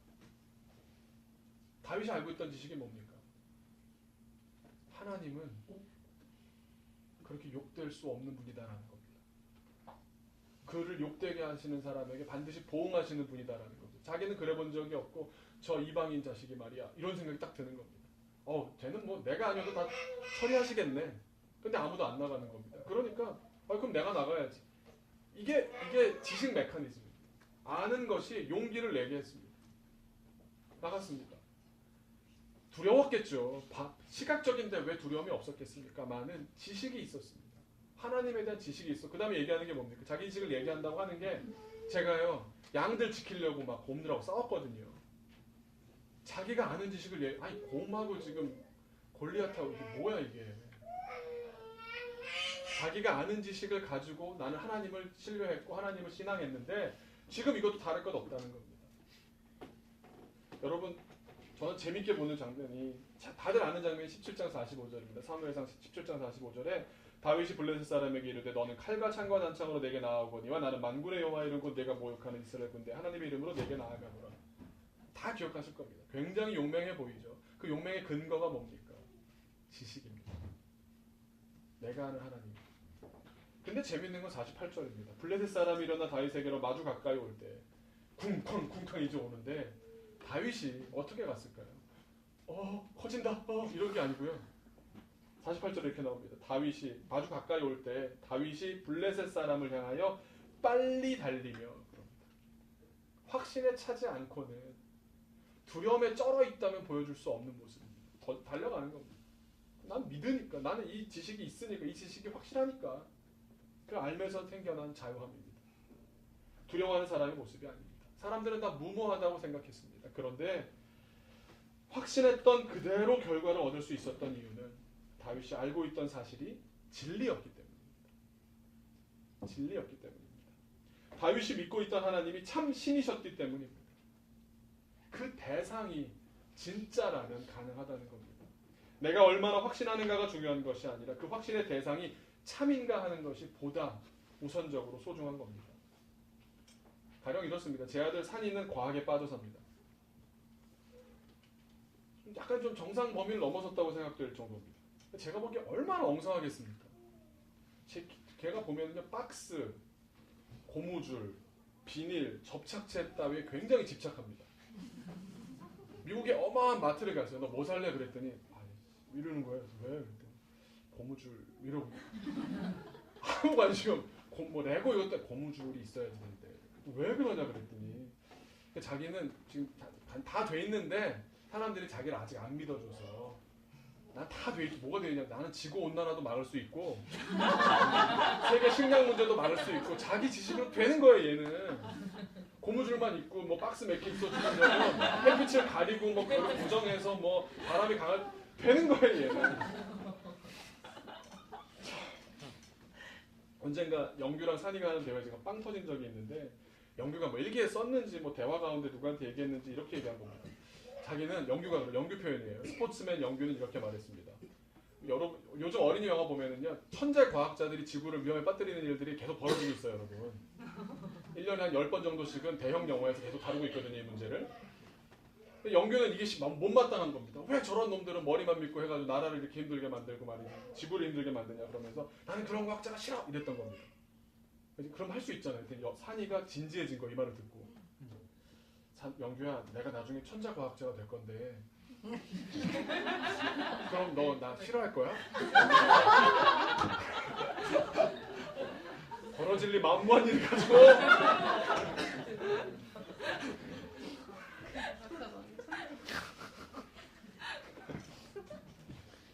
Speaker 1: 다윗이 알고 있던 지식이 뭡니까? 하나님은 그렇게 욕될 수 없는 분이다라는 겁니다. 그를 욕되게 하시는 사람에게 반드시 보응하시는 분이다라는 겁니다. 자기는 그래 본 적이 없고 저 이방인 자식이 말이야 이런 생각이 딱 드는 겁니다. 쟤는 뭐 내가 아니어도 다 처리하시겠네. 근데 아무도 안 나가는 겁니다. 그러니까 그럼 내가 나가야지. 이게 지식 메커니즘입니다. 아는 것이 용기를 내게 했습니다. 나갔습니다. 두려웠겠죠. 시각적인데 왜 두려움이 없었겠습니까? 많은 지식이 있었습니다. 하나님에 대한 지식이 있어. 그 다음에 얘기하는 게 뭡니까? 자기 지식을 얘기한다고 하는 게 제가요 양들 지키려고 막 곰들하고 싸웠거든요. 자기가 아는 지식을 곰하고 지금 골리앗하고 이게 뭐야 이게. 자기가 아는 지식을 가지고 나는 하나님을 신뢰했고 하나님을 신앙했는데 지금 이것도 다를 것 없다는 겁니다. 여러분 저는 재밌게 보는 장면이 다들 아는 장면이 17장 45절입니다. 사무엘상 17장 45절에 다윗이 블레셋 사람에게 이르되 너는 칼과 창과 단창으로 내게 나아오거니와 나는 만군의 여호와의 이름 곧 내가 모욕하는 이스라엘 군대 하나님의 이름으로 내게 나아가노라. 다 기억하실 겁니다. 굉장히 용맹해 보이죠. 그 용맹의 근거가 뭡니까? 지식입니다. 내가 아는 하나님. 근데 재밌는 건 48절입니다. 블레셋 사람이 일어나 다윗에게로 마주 가까이 올 때 쿵쾅 이제 오는데 다윗이 어떻게 갔을까요? 커진다 이런 게 아니고요. 48절에 이렇게 나옵니다. 다윗이 아주 가까이 올 때 다윗이 블레셋 사람을 향하여 빨리 달리며 그럽니다. 확신에 차지 않고는 두려움에 쩔어 있다면 보여줄 수 없는 모습입니다. 더 달려가는 겁니다. 난 믿으니까 나는 이 지식이 있으니까 이 지식이 확실하니까 그 알면서 생겨난 자유함입니다. 두려워하는 사람의 모습이 아닙니다. 사람들은 다 무모하다고 생각했습니다. 그런데 확신했던 그대로 결과를 얻을 수 있었던 이유는 다윗이 알고 있던 사실이 진리였기 때문입니다. 진리였기 때문입니다. 다윗이 믿고 있던 하나님이 참 신이셨기 때문입니다. 그 대상이 진짜라면 가능하다는 겁니다. 내가 얼마나 확신하는가가 중요한 것이 아니라 그 확신의 대상이 참인가 하는 것이 보다 우선적으로 소중한 겁니다. 가령 이렇습니다. 제 아들 산이는 과학에 빠져 삽니다. 약간 좀 정상 범위를 넘어섰다고 생각될 정도입니다. 제가 보기에 얼마나 엉성하겠습니까? 걔가 보면요 박스, 고무줄, 비닐, 접착제 따위에 굉장히 집착합니다. 미국에 어마어마한 마트를 갔어요. 너 뭐 살래? 그랬더니 이러는 거예요. 왜? 그랬더니 고무줄 이러고 아무 관심 뭐 레고 이것도 고무줄이 있어야 되는데 왜 그러냐 그랬더니 자기는 지금 다 돼 있는데 사람들이 자기를 아직 안 믿어줘서 난 다 돼 있고 뭐가 되냐 나는 지구온난화도 막을 수 있고 세계 식량 문제도 막을 수 있고 자기 지식으로 되는 거예요. 얘는 고무줄만 있고 뭐 박스 몇 개 있어주면 햇빛을 가리고 뭐 그걸 고정해서 뭐 바람이 강할 되는 거예요. 얘는. 언젠가 영규랑 산이가 하는 대화에 제가 빵 터진 적이 있는데 영규가 뭐 일기에 썼는지 뭐 대화 가운데 누구한테 얘기했는지 이렇게 얘기한 겁니다. 자기는 영규가 영규 표현이에요. 스포츠맨 영규는 이렇게 말했습니다. 여러분 요즘 어린이 영화 보면은요 천재 과학자들이 지구를 위험에 빠뜨리는 일들이 계속 벌어지고 있어요, 여러분. 1년에 한 10번 정도씩은 대형 영화에서 계속 다루고 있거든요, 이 문제를. 근데 영규는 이게 못마땅한 겁니다. 왜 저런 놈들은 머리만 믿고 해가지고 나라를 이렇게 힘들게 만들고 말이지, 지구를 힘들게 만드냐 그러면서 나는 그런 과학자가 싫어 이랬던 겁니다. 그럼 할 수 있잖아요. 근데 산이가 진지해진 거 이 말을 듣고, 영규야, 내가 나중에 천자 과학자가 될 건데 그럼 너 나 싫어할 거야? 벌어질 리 만무한 일 가지고.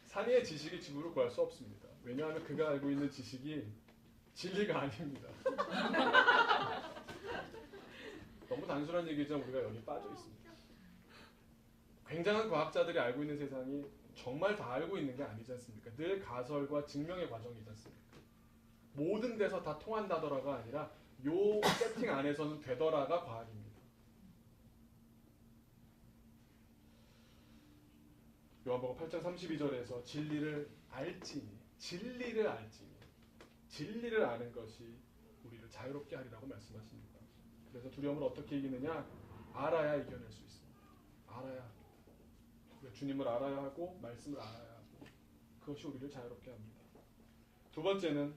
Speaker 1: 산이의 지식이 지구를 구할 수 없습니다. 왜냐하면 그가 알고 있는 지식이 진리가 아닙니다. 너무 단순한 얘기지만 우리가 여기 빠져 있습니다. 굉장한 과학자들이 알고 있는 세상이 정말 다 알고 있는 게 아니지 않습니까? 늘 가설과 증명의 과정이지 않습니까? 모든 데서 다 통한다더라가 아니라 요 세팅 안에서는 되더라가 과학입니다. 요한복음 8장 32절에서 진리를 알지니, 진리를 아는 것이 우리를 자유롭게 하리라고 말씀하십니다. 그래서 두려움을 어떻게 이기느냐? 알아야 이겨낼 수 있습니다. 알아야. 주님을 알아야 하고 말씀을 알아야 하고, 그것이 우리를 자유롭게 합니다. 두 번째는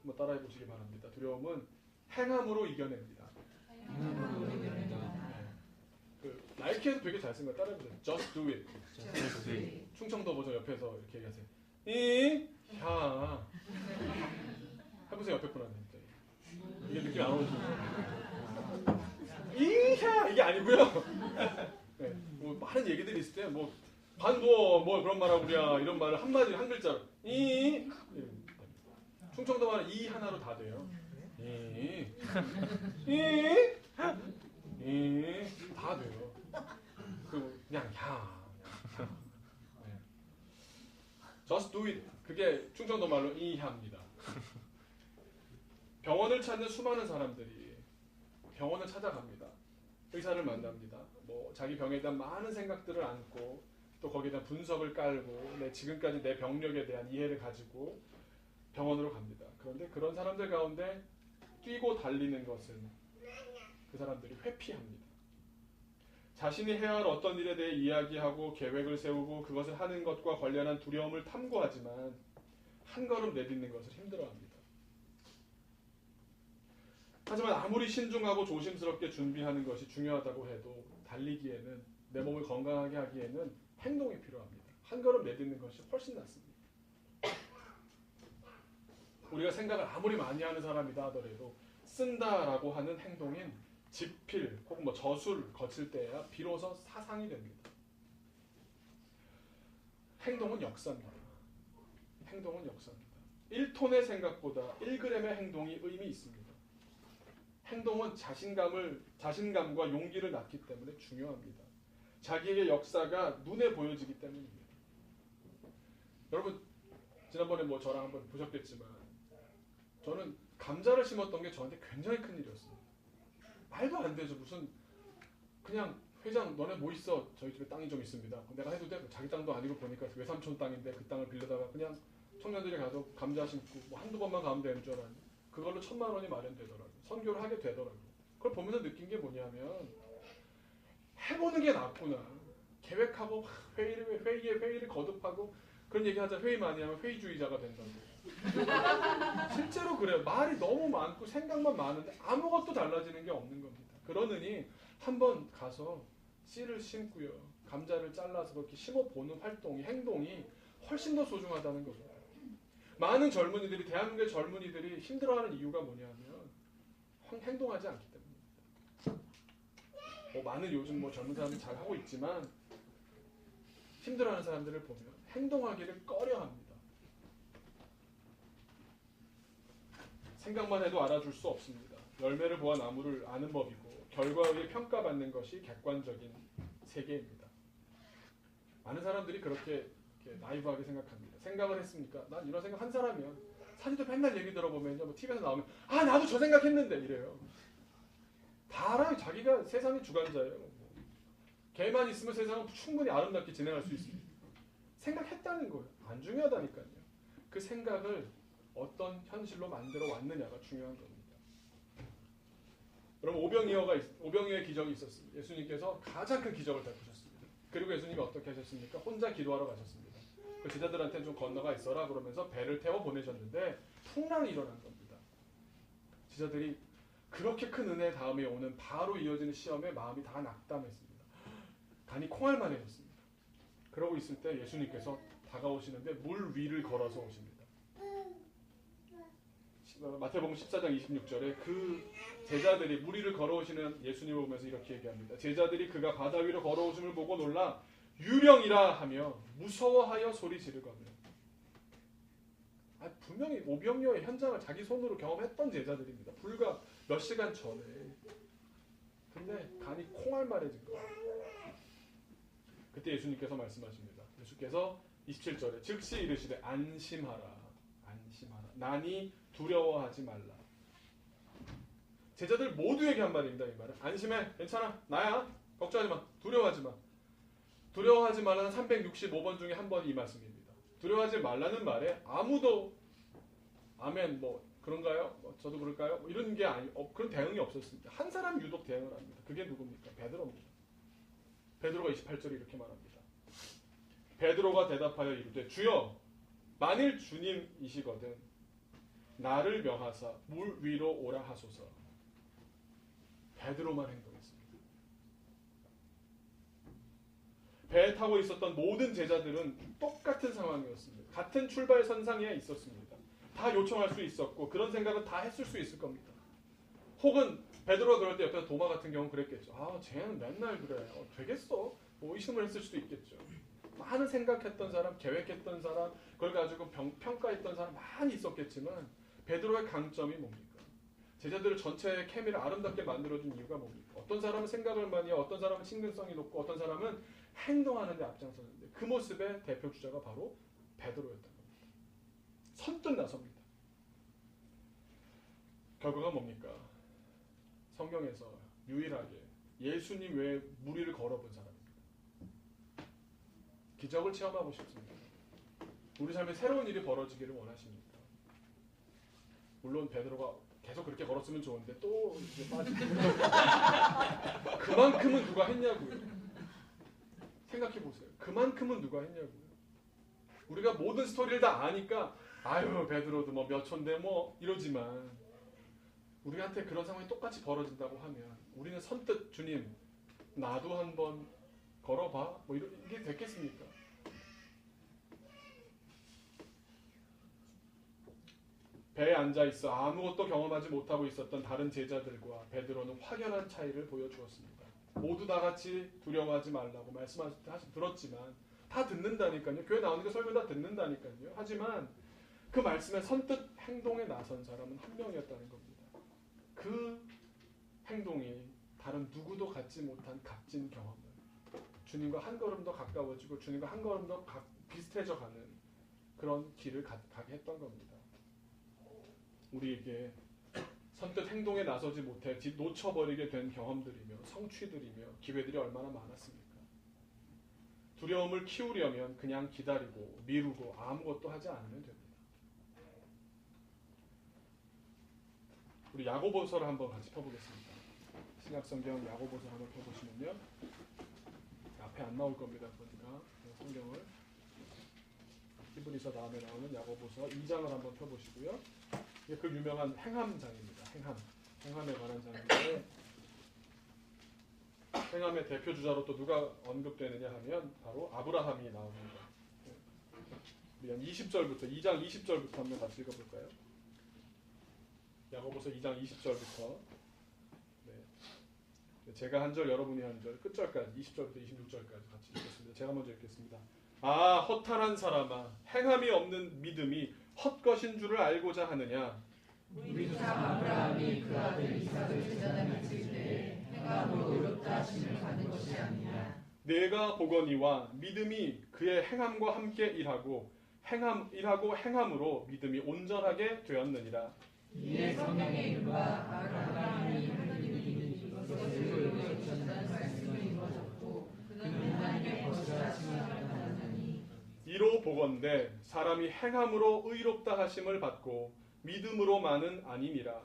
Speaker 1: 한번 따라해 보시기 바랍니다. 두려움은 행함으로 이겨냅니다. 그 나이키에서 되게 잘 쓴 거 따라해 보세요. Just do it. 충청도 버전 옆에서 이렇게 얘기하세요. 이야. 해보세요, 옆에 분한테. 이게 느낌 안 오시죠? 이야 이게 아니고요. 네, 뭐 많은 얘기들이 있을 때 뭐 반보 뭐 그런 말하고 우리야 이런 말을 한마디 한 글자로 충청도 말은 이 하나로 다 돼요. 다 돼요. 그냥 야. 네. Just do it. 그게 충청도 말로 이하입니다. 병원을 찾는 수많은 사람들이 병원을 찾아갑니다. 의사를 만납니다. 뭐 자기 병에 대한 많은 생각들을 안고 또 거기에 대한 분석을 깔고 지금까지 내 병력에 대한 이해를 가지고 병원으로 갑니다. 그런데 그런 사람들 가운데 뛰고 달리는 것은 그 사람들이 회피합니다. 자신이 해야 할 어떤 일에 대해 이야기하고 계획을 세우고 그것을 하는 것과 관련한 두려움을 탐구하지만 한 걸음 내딛는 것을 힘들어합니다. 하지만 아무리 신중하고 조심스럽게 준비하는 것이 중요하다고 해도 달리기에는, 내 몸을 건강하게 하기에는 행동이 필요합니다. 한 걸음 내딛는 것이 훨씬 낫습니다. 우리가 생각을 아무리 많이 하는 사람이다 하더라도 쓴다라고 하는 행동인 집필 혹은 뭐 저술 거칠 때야 비로소 사상이 됩니다. 행동은 역사입니다. 행동은 역사입니다. 1톤의 생각보다 1g의 행동이 의미 있습니다. 행동은 자신감과 용기를 낳기 때문에 중요합니다. 자기의 역사가 눈에 보여지기 때문입니다. 여러분 지난번에 뭐 저랑 한번 보셨겠지만 저는 감자를 심었던 게 저한테 굉장히 큰 일이었어요. 말도 안 되죠. 무슨 그냥 회장 너네 뭐 있어? 저희 집에 땅이 좀 있습니다. 내가 해도 돼? 자기 땅도 아니고 보니까 외삼촌 땅인데 그 땅을 빌려다가 그냥 청년들이 가서 감자 심고 뭐 한두 번만 가면 되는 줄 알았는데 그걸로 1,000만 원이 마련되더라고요. 선교를 하게 되더라고요. 그걸 보면서 느낀 게 뭐냐면 해보는 게 낫구나. 계획하고 회의에 회의를 거듭하고 그런 얘기하자. 회의 많이 하면 회의주의자가 된다고. 실제로 그래요. 말이 너무 많고 생각만 많은데 아무것도 달라지는 게 없는 겁니다. 그러느니 한번 가서 씨를 심고요. 감자를 잘라서 그렇게 심어보는 활동이, 행동이 훨씬 더 소중하다는 거죠. 많은 젊은이들이, 대한민국의 젊은이들이 힘들어하는 이유가 뭐냐면 행동하지 않기 때문입니다. 뭐 많은 요즘 뭐 젊은 사람들이 잘 하고 있지만 힘들어하는 사람들을 보면 행동하기를 꺼려합니다. 생각만 해도 알아줄 수 없습니다. 열매를 보아 나무를 아는 법이고 결과에 의해 평가받는 것이 객관적인 세계입니다. 많은 사람들이 그렇게 나이브하게 생각합니다. 생각을 했습니까? 난 이런 생각 한 사람이야. 사진도 맨날 얘기 들어보면요, 뭐 TV에서 나오면 아 나도 저 생각했는데 이래요. 다 알아요. 자기가 세상의 주관자예요. 걔만 있으면 세상은 충분히 아름답게 진행할 수 있습니다. 생각했다는 거예요. 안 중요하다니까요. 그 생각을 어떤 현실로 만들어 왔느냐가 중요한 겁니다. 여러분 오병이어의 기적이 있었습니다. 예수님께서 가장 큰 기적을 베푸셨습니다. 그리고 예수님이 어떻게 하셨습니까? 혼자 기도하러 가셨습니다. 그 제자들한테 좀 건너가 있어라 그러면서 배를 태워 보내셨는데 풍랑이 일어난 겁니다. 제자들이 그렇게 큰 은혜 다음에 오는 바로 이어지는 시험에 마음이 다 낙담했습니다. 간이 콩알만해졌습니다. 그러고 있을 때 예수님께서 다가오시는데 물 위를 걸어서 오십니다. 마태복음 14장 26절에 그 제자들이 물 위를 걸어오시는 예수님을 보면서 이렇게 얘기합니다. 제자들이 그가 바다 위로 걸어오심을 보고 놀라 유령이라 하며 무서워하여 소리 지르거든요. 분명히 오병이어의 현장을 자기 손으로 경험했던 제자들입니다. 불과 몇 시간 전에. 근데 간이 콩알만해진 거예요. 그때 예수님께서 말씀하십니다. 예수께서 27절에 즉시 이르시되 안심하라. 안심하라. 나니 두려워하지 말라. 제자들 모두에게 한 말입니다. 이 말은 안심해. 괜찮아. 나야. 걱정하지 마. 두려워하지 마. 두려워하지 말라는 365번 중에 한 번이 이 말씀입니다. 두려워하지 말라는 말에 아무도 아멘 뭐 그런가요? 뭐 저도 그럴까요? 뭐 이런 게 그런 대응이 없었습니다. 한 사람 유독 대응을 합니다. 그게 누굽니까? 베드로입니다. 베드로가 28절에 이렇게 말합니다. 베드로가 대답하여 이르되 주여 만일 주님이시거든 나를 명하사 물 위로 오라 하소서. 베드로만 행동했습니다. 배에 타고 있었던 모든 제자들은 똑같은 상황이었습니다. 같은 출발선상에 있었습니다. 다 요청할 수 있었고 그런 생각은 다 했을 수 있을 겁니다. 혹은 베드로가 그럴 때 옆에서 도마 같은 경우는 그랬겠죠. 쟤는 맨날 그래. 되겠어. 뭐 의심을 했을 수도 있겠죠. 많은 생각했던 사람, 계획했던 사람, 그걸 가지고 평가했던 사람 많이 있었겠지만 베드로의 강점이 뭡니까? 제자들을 전체의 케미를 아름답게 만들어준 이유가 뭡니까? 어떤 사람은 생각을 많이 하고 어떤 사람은 친근성이 높고 어떤 사람은 행동하는 데 앞장서는데 그 모습의 대표 주자가 바로 베드로였던 겁니다. 선뜻 나섭니다. 결과가 뭡니까? 성경에서 유일하게 예수님 외에 무리를 걸어본 사람입니다. 기적을 체험하고 싶습니다. 우리 삶에 새로운 일이 벌어지기를 원하십니까? 물론 베드로가 계속 그렇게 걸었으면 좋은데 또 이제 빠지고 그만큼은 누가 했냐고요. 생각해 보세요. 그만큼은 누가 했냐고요. 우리가 모든 스토리를 다 아니까 아유 베드로도 뭐 몇 초인데 뭐 이러지만 우리한테 그런 상황이 똑같이 벌어진다고 하면 우리는 선뜻 주님 나도 한번 걸어봐 뭐 이게 됐겠습니까? 배에 앉아있어 아무것도 경험하지 못하고 있었던 다른 제자들과 베드로는 확연한 차이를 보여주었습니다. 모두 다 같이 두려워하지 말라고 들었지만 다 듣는다니까요. 교회 나오니까 설교 다 듣는다니까요. 하지만 그 말씀에 선뜻 행동에 나선 사람은 한 명이었다는 겁니다. 그 행동이 다른 누구도 갖지 못한 값진 경험을 주님과 한 걸음 더 가까워지고 주님과 한 걸음 더 비슷해져 가는 그런 길을 가게 했던 겁니다. 우리에게 선뜻 행동에 나서지 못해 놓쳐버리게 된 경험들이며 성취들이며 기회들이 얼마나 많았습니까? 두려움을 키우려면 그냥 기다리고 미루고 아무것도 하지 않으면 됩니다. 우리 야고보서를 한번 같이 펴보겠습니다. 신약성경 야고보서 한번 펴보시면요. 앞에 안 나올 겁니다. 보니까 성경을 히브리서 다음에 나오는 야고보서 2장을 한번 펴보시고요. 이게 그 유명한 행함장입니다. 행함에 관한 장인데 행함의 대표 주자로 또 누가 언급되느냐 하면 바로 아브라함이 나옵니다. 우리 한 20절부터 2장 20절부터 한번 같이 읽어볼까요? 야고보서 2장 20절부터 제가 한 절 여러분이 한 절 끝절까지 20절부터 26절까지 같이 읽겠습니다. 제가 먼저 읽겠습니다. 허탄한 사람아 행함이 없는 믿음이 헛것인 줄을 알고자 하느냐.
Speaker 2: 우리 조상 아브라함이 그 아들 이삭을 제사장에 바칠 때에 행함으로 의롭다 하심을 받은 것이 아니냐.
Speaker 1: 내가 보거니와 믿음이 그의 행함과 함께 일하고 행함으로 믿음이 온전하게 되었느니라.
Speaker 2: 이에 성경에 이르바 아브라함이 믿음이 이것을 이루어졌다는 말씀을 이루어졌고 그는 하나님의 거룩하심을 받았나니.
Speaker 1: 이로 보건대 사람이 행함으로 의롭다 하심을 받고 믿음으로만은 아니니라.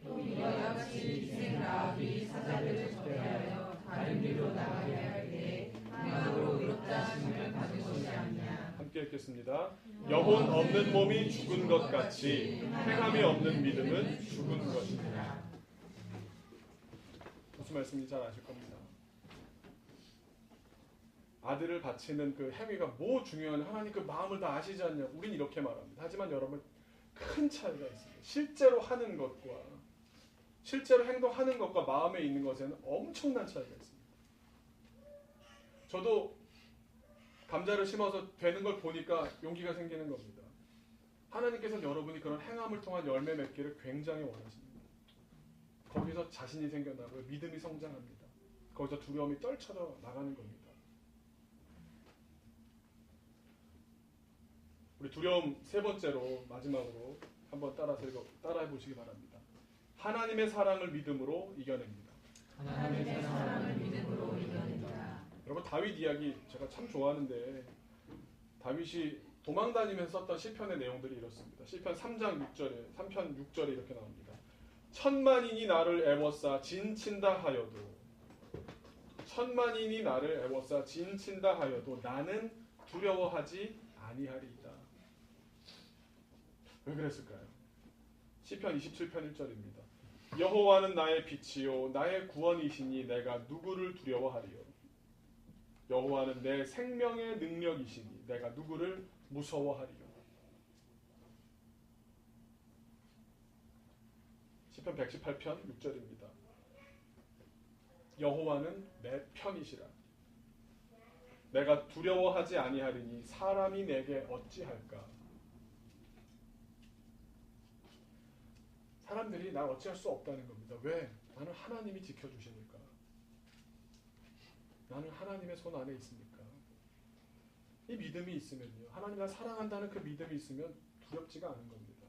Speaker 2: 또 이와 같이 기생 라합이 사자를 적대하여 다른 길로 나가야 할 때에 행함으로 의롭다 하심을 받은 것이 아니냐.
Speaker 1: 함께 읽겠습니다. 영혼 없는 몸이 죽은 것 같이 행함이 없는 믿음은 죽은 것이니라. 무슨 말씀인지 잘 아실 겁니다. 아들을 바치는 그 행위가 뭐 중요한, 하나님 그 마음을 다 아시지 않냐, 우린 이렇게 말합니다. 하지만 여러분, 큰 차이가 있습니다. 실제로 하는 것과 실제로 행동하는 것과 마음에 있는 것에는 엄청난 차이가 있습니다. 저도 감자를 심어서 되는 걸 보니까 용기가 생기는 겁니다. 하나님께서는 여러분이 그런 행함을 통한 열매 맺기를 굉장히 원하십니다. 거기서 자신이 생겨나고 믿음이 성장합니다. 거기서 두려움이 떨쳐져 나가는 겁니다. 우리 두려움 세 번째로, 마지막으로 한번 따라해 보시기 바랍니다. 하나님의 사랑을 믿음으로 이겨냅니다.
Speaker 2: 하나님의 사랑을 믿음으로 이겨낸다.
Speaker 1: 여러분, 다윗 이야기 제가 참 좋아하는데, 다윗이 도망 다니면서 썼던 시편의 내용들이 이렇습니다. 시편 3장 6절에 3편 6절에 이렇게 나옵니다. 천만인이 나를 애워싸 진친다 하여도, 천만인이 나를 애워싸 진친다 하여도 나는 두려워하지 아니하리이다. 왜 그랬을까요? 시편 27편 1절입니다. 여호와는 나의 빛이요 나의 구원이시니 내가 누구를 두려워하리요. 여호와는 내 생명의 능력이시니 내가 누구를 무서워하리요. 시편 118편 6절입니다. 여호와는 내 편이시라. 내가 두려워하지 아니하리니 사람이 내게 어찌할까. 사람들이 날 어찌할 수 없다는 겁니다. 왜? 나는 하나님이 지켜주시니까. 나는 하나님의 손 안에 있으니까. 이 믿음이 있으면요, 하나님 날 사랑한다는 그 믿음이 있으면 두렵지가 않은 겁니다.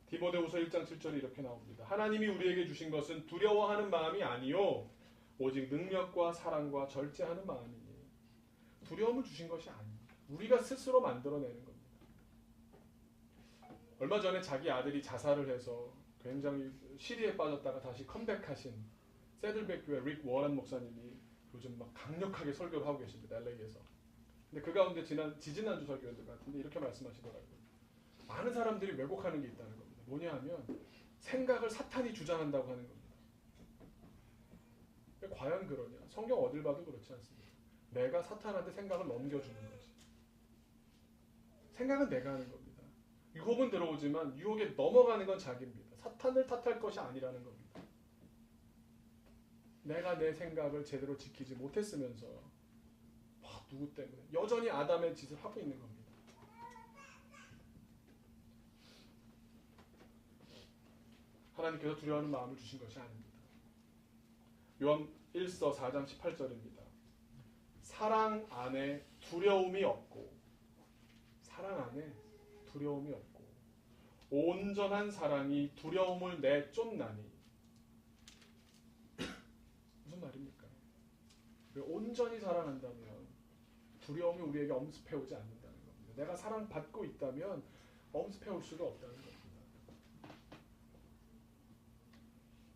Speaker 1: 디모데후서 1장 7절에 이렇게 나옵니다. 하나님이 우리에게 주신 것은 두려워하는 마음이 아니요 오직 능력과 사랑과 절제하는 마음이니. 두려움을 주신 것이 아닙니다. 우리가 스스로 만들어내는 겁니다. 얼마 전에 자기 아들이 자살을 해서 굉장히 시리에 빠졌다가 다시 컴백하신 세들백 교회 릭 워런 목사님이 요즘 막 강력하게 설교를 하고 계십니다. LA에서. 근데 그 가운데 지지난주 설교였던 것 같은데 이렇게 말씀하시더라고요. 많은 사람들이 왜곡하는 게 있다는 겁니다. 뭐냐 하면 생각을 사탄이 주장한다고 하는 겁니다. 과연 그러냐? 성경 어딜 봐도 그렇지 않습니다. 내가 사탄한테 생각을 넘겨주는 거지. 생각은 내가 하는 겁니다. 유혹은 들어오지만 유혹에 넘어가는 건 자기입니다. 사탄을 탓할 것이 아니라는 겁니다. 내가 내 생각을 제대로 지키지 못했으면서 누구 때문에 여전히 아담의 짓을 하고 있는 겁니다. 하나님께서 두려워하는 마음을 주신 것이 아닙니다. 요한 1서 4장 18절입니다. 사랑 안에 두려움이 없고, 사랑 안에 두려움이 없고 온전한 사랑이 두려움을 내쫓나니. 무슨 말입니까? 온전히 사랑한다면 두려움이 우리에게 엄습해오지 않는다는 겁니다. 내가 사랑받고 있다면 엄습해올 수가 없다는 겁니다.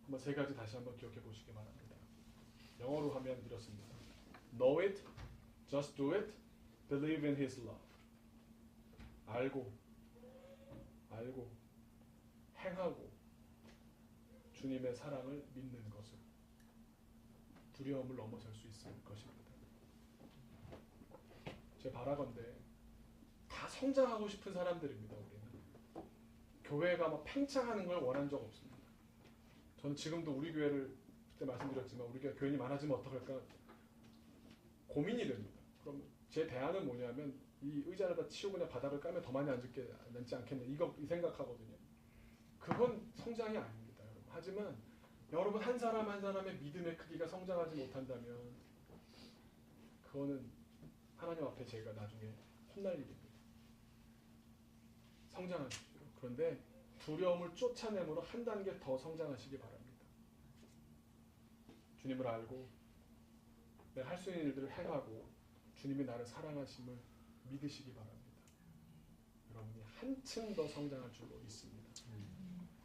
Speaker 1: 한번 세 가지 다시 한번 기억해 보시기 바랍니다. 영어로 하면 이렇습니다. Know it, just do it, believe in His love. 알고, 행하고 주님의 사랑을 믿는 것을 두려움을 넘어설 수 있을 것입니다. 제 바라건대 다 성장하고 싶은 사람들입니다. 우리는 교회가 막 팽창하는 걸 원한 적 없습니다. 저는 지금도 우리 교회를 그때 말씀드렸지만 우리 교인이 많아지면 어떡할까 고민이 됩니다. 그럼 제 대안은 뭐냐면 이 의자를 다 치우고 그냥 바닥을 깔면 더 많이 앉지 않겠네. 이 생각하거든요. 그건 성장이 아닙니다. 여러분. 하지만 여러분 한 사람 한 사람의 믿음의 크기가 성장하지 못한다면 그거는 하나님 앞에 제가 나중에 혼날 일입니다. 성장하십시오. 그런데 두려움을 쫓아내므로 한 단계 더 성장하시기 바랍니다. 주님을 알고 내가 할 수 있는 일들을 행하고 주님이 나를 사랑하심을 믿으시기 바랍니다. 여러분이 한층 더 성장할 줄로 믿습니다.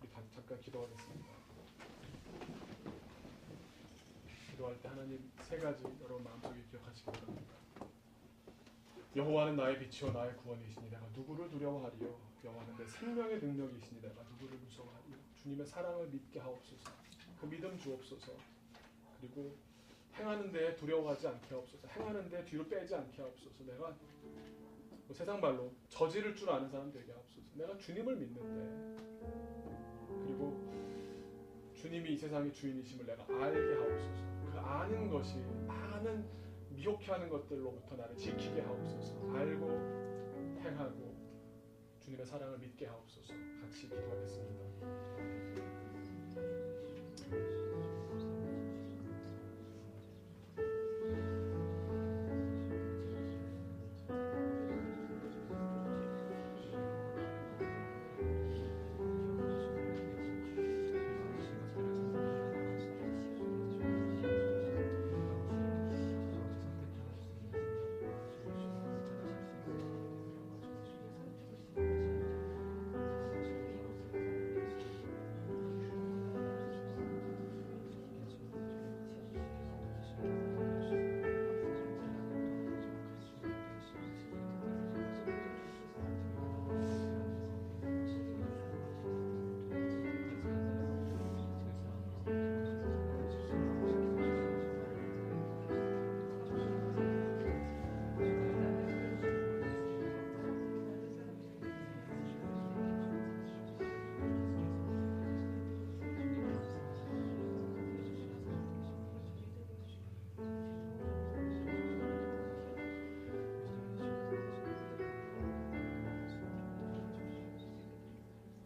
Speaker 1: 우리 잠깐 기도하겠습니다. 기도할 때 하나님 세 가지 여러분 마음속에 기억하시기 바랍니다. 여호와는 나의 빛이요 나의 구원이시니 내가 누구를 두려워하리요. 여호와는 내 생명의 능력이시니 내가 누구를 무서워하리요. 주님의 사랑을 믿게 하옵소서. 그 믿음 주옵소서. 그리고 행하는 데에 두려워하지 않게 하옵소서. 행하는 데 뒤로 빼지 않게 하옵소서. 내가 세상 말로 저지를 줄 아는 사람 되게 하옵소서. 내가 주님을 믿는데 그리고 주님이 이 세상의 주인이심을 내가 알게 하옵소서. 그 아는 것이 많은 미혹해 하는 것들로부터 나를 지키게 하옵소서. 알고 행하고 주님의 사랑을 믿게 하옵소서. 같이 기도하겠습니다.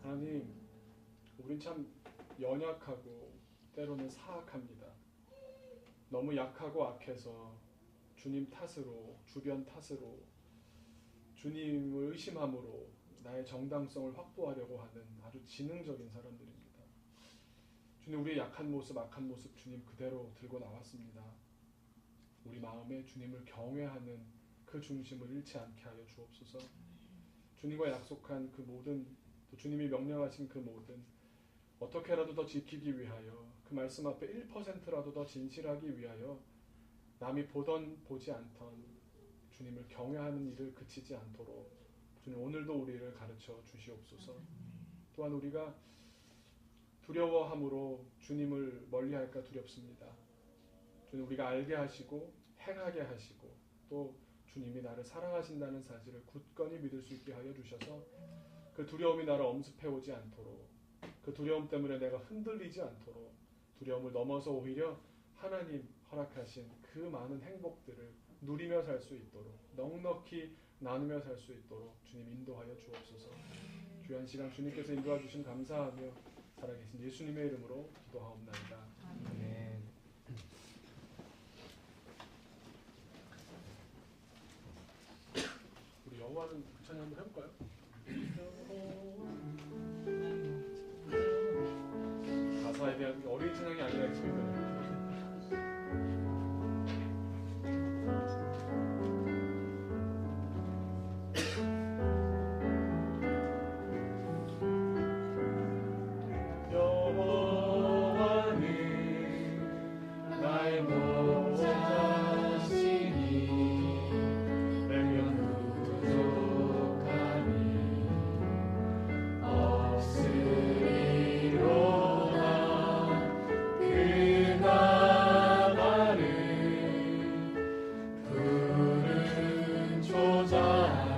Speaker 1: 하나님, 우린 참 연약하고 때로는 사악합니다. 너무 약하고 악해서 주님 탓으로, 주변 탓으로, 주님을 의심함으로 나의 정당성을 확보하려고 하는 아주 지능적인 사람들입니다. 주님, 우리의 약한 모습, 악한 모습 주님 그대로 들고 나왔습니다. 우리 마음에 주님을 경외하는 그 중심을 잃지 않게 하여 주옵소서. 주님과 약속한 그 모든, 또 주님이 명령하신 그 모든, 어떻게라도 더 지키기 위하여, 그 말씀 앞에 1%라도 더 진실하기 위하여 남이 보던 보지 않던 주님을 경외하는 일을 그치지 않도록 주님 오늘도 우리를 가르쳐 주시옵소서. 또한 우리가 두려워함으로 주님을 멀리할까 두렵습니다. 주님, 우리가 알게 하시고 행하게 하시고 또 주님이 나를 사랑하신다는 사실을 굳건히 믿을 수 있게 하여 주셔서 그 두려움이 나를 엄습해오지 않도록, 그 두려움 때문에 내가 흔들리지 않도록, 두려움을 넘어서 오히려 하나님 허락하신 그 많은 행복들을 누리며 살 수 있도록, 넉넉히 나누며 살 수 있도록 주님 인도하여 주옵소서. 귀한 시간 주님께서 인도해 주신 감사하며 살아계신 예수님의 이름으로 기도하옵나이다. 아멘. 우리 여호와는 그 찬양 한번 해볼까요? 가사에 대한 어린 찬양이 아니라 있습니다.
Speaker 3: 자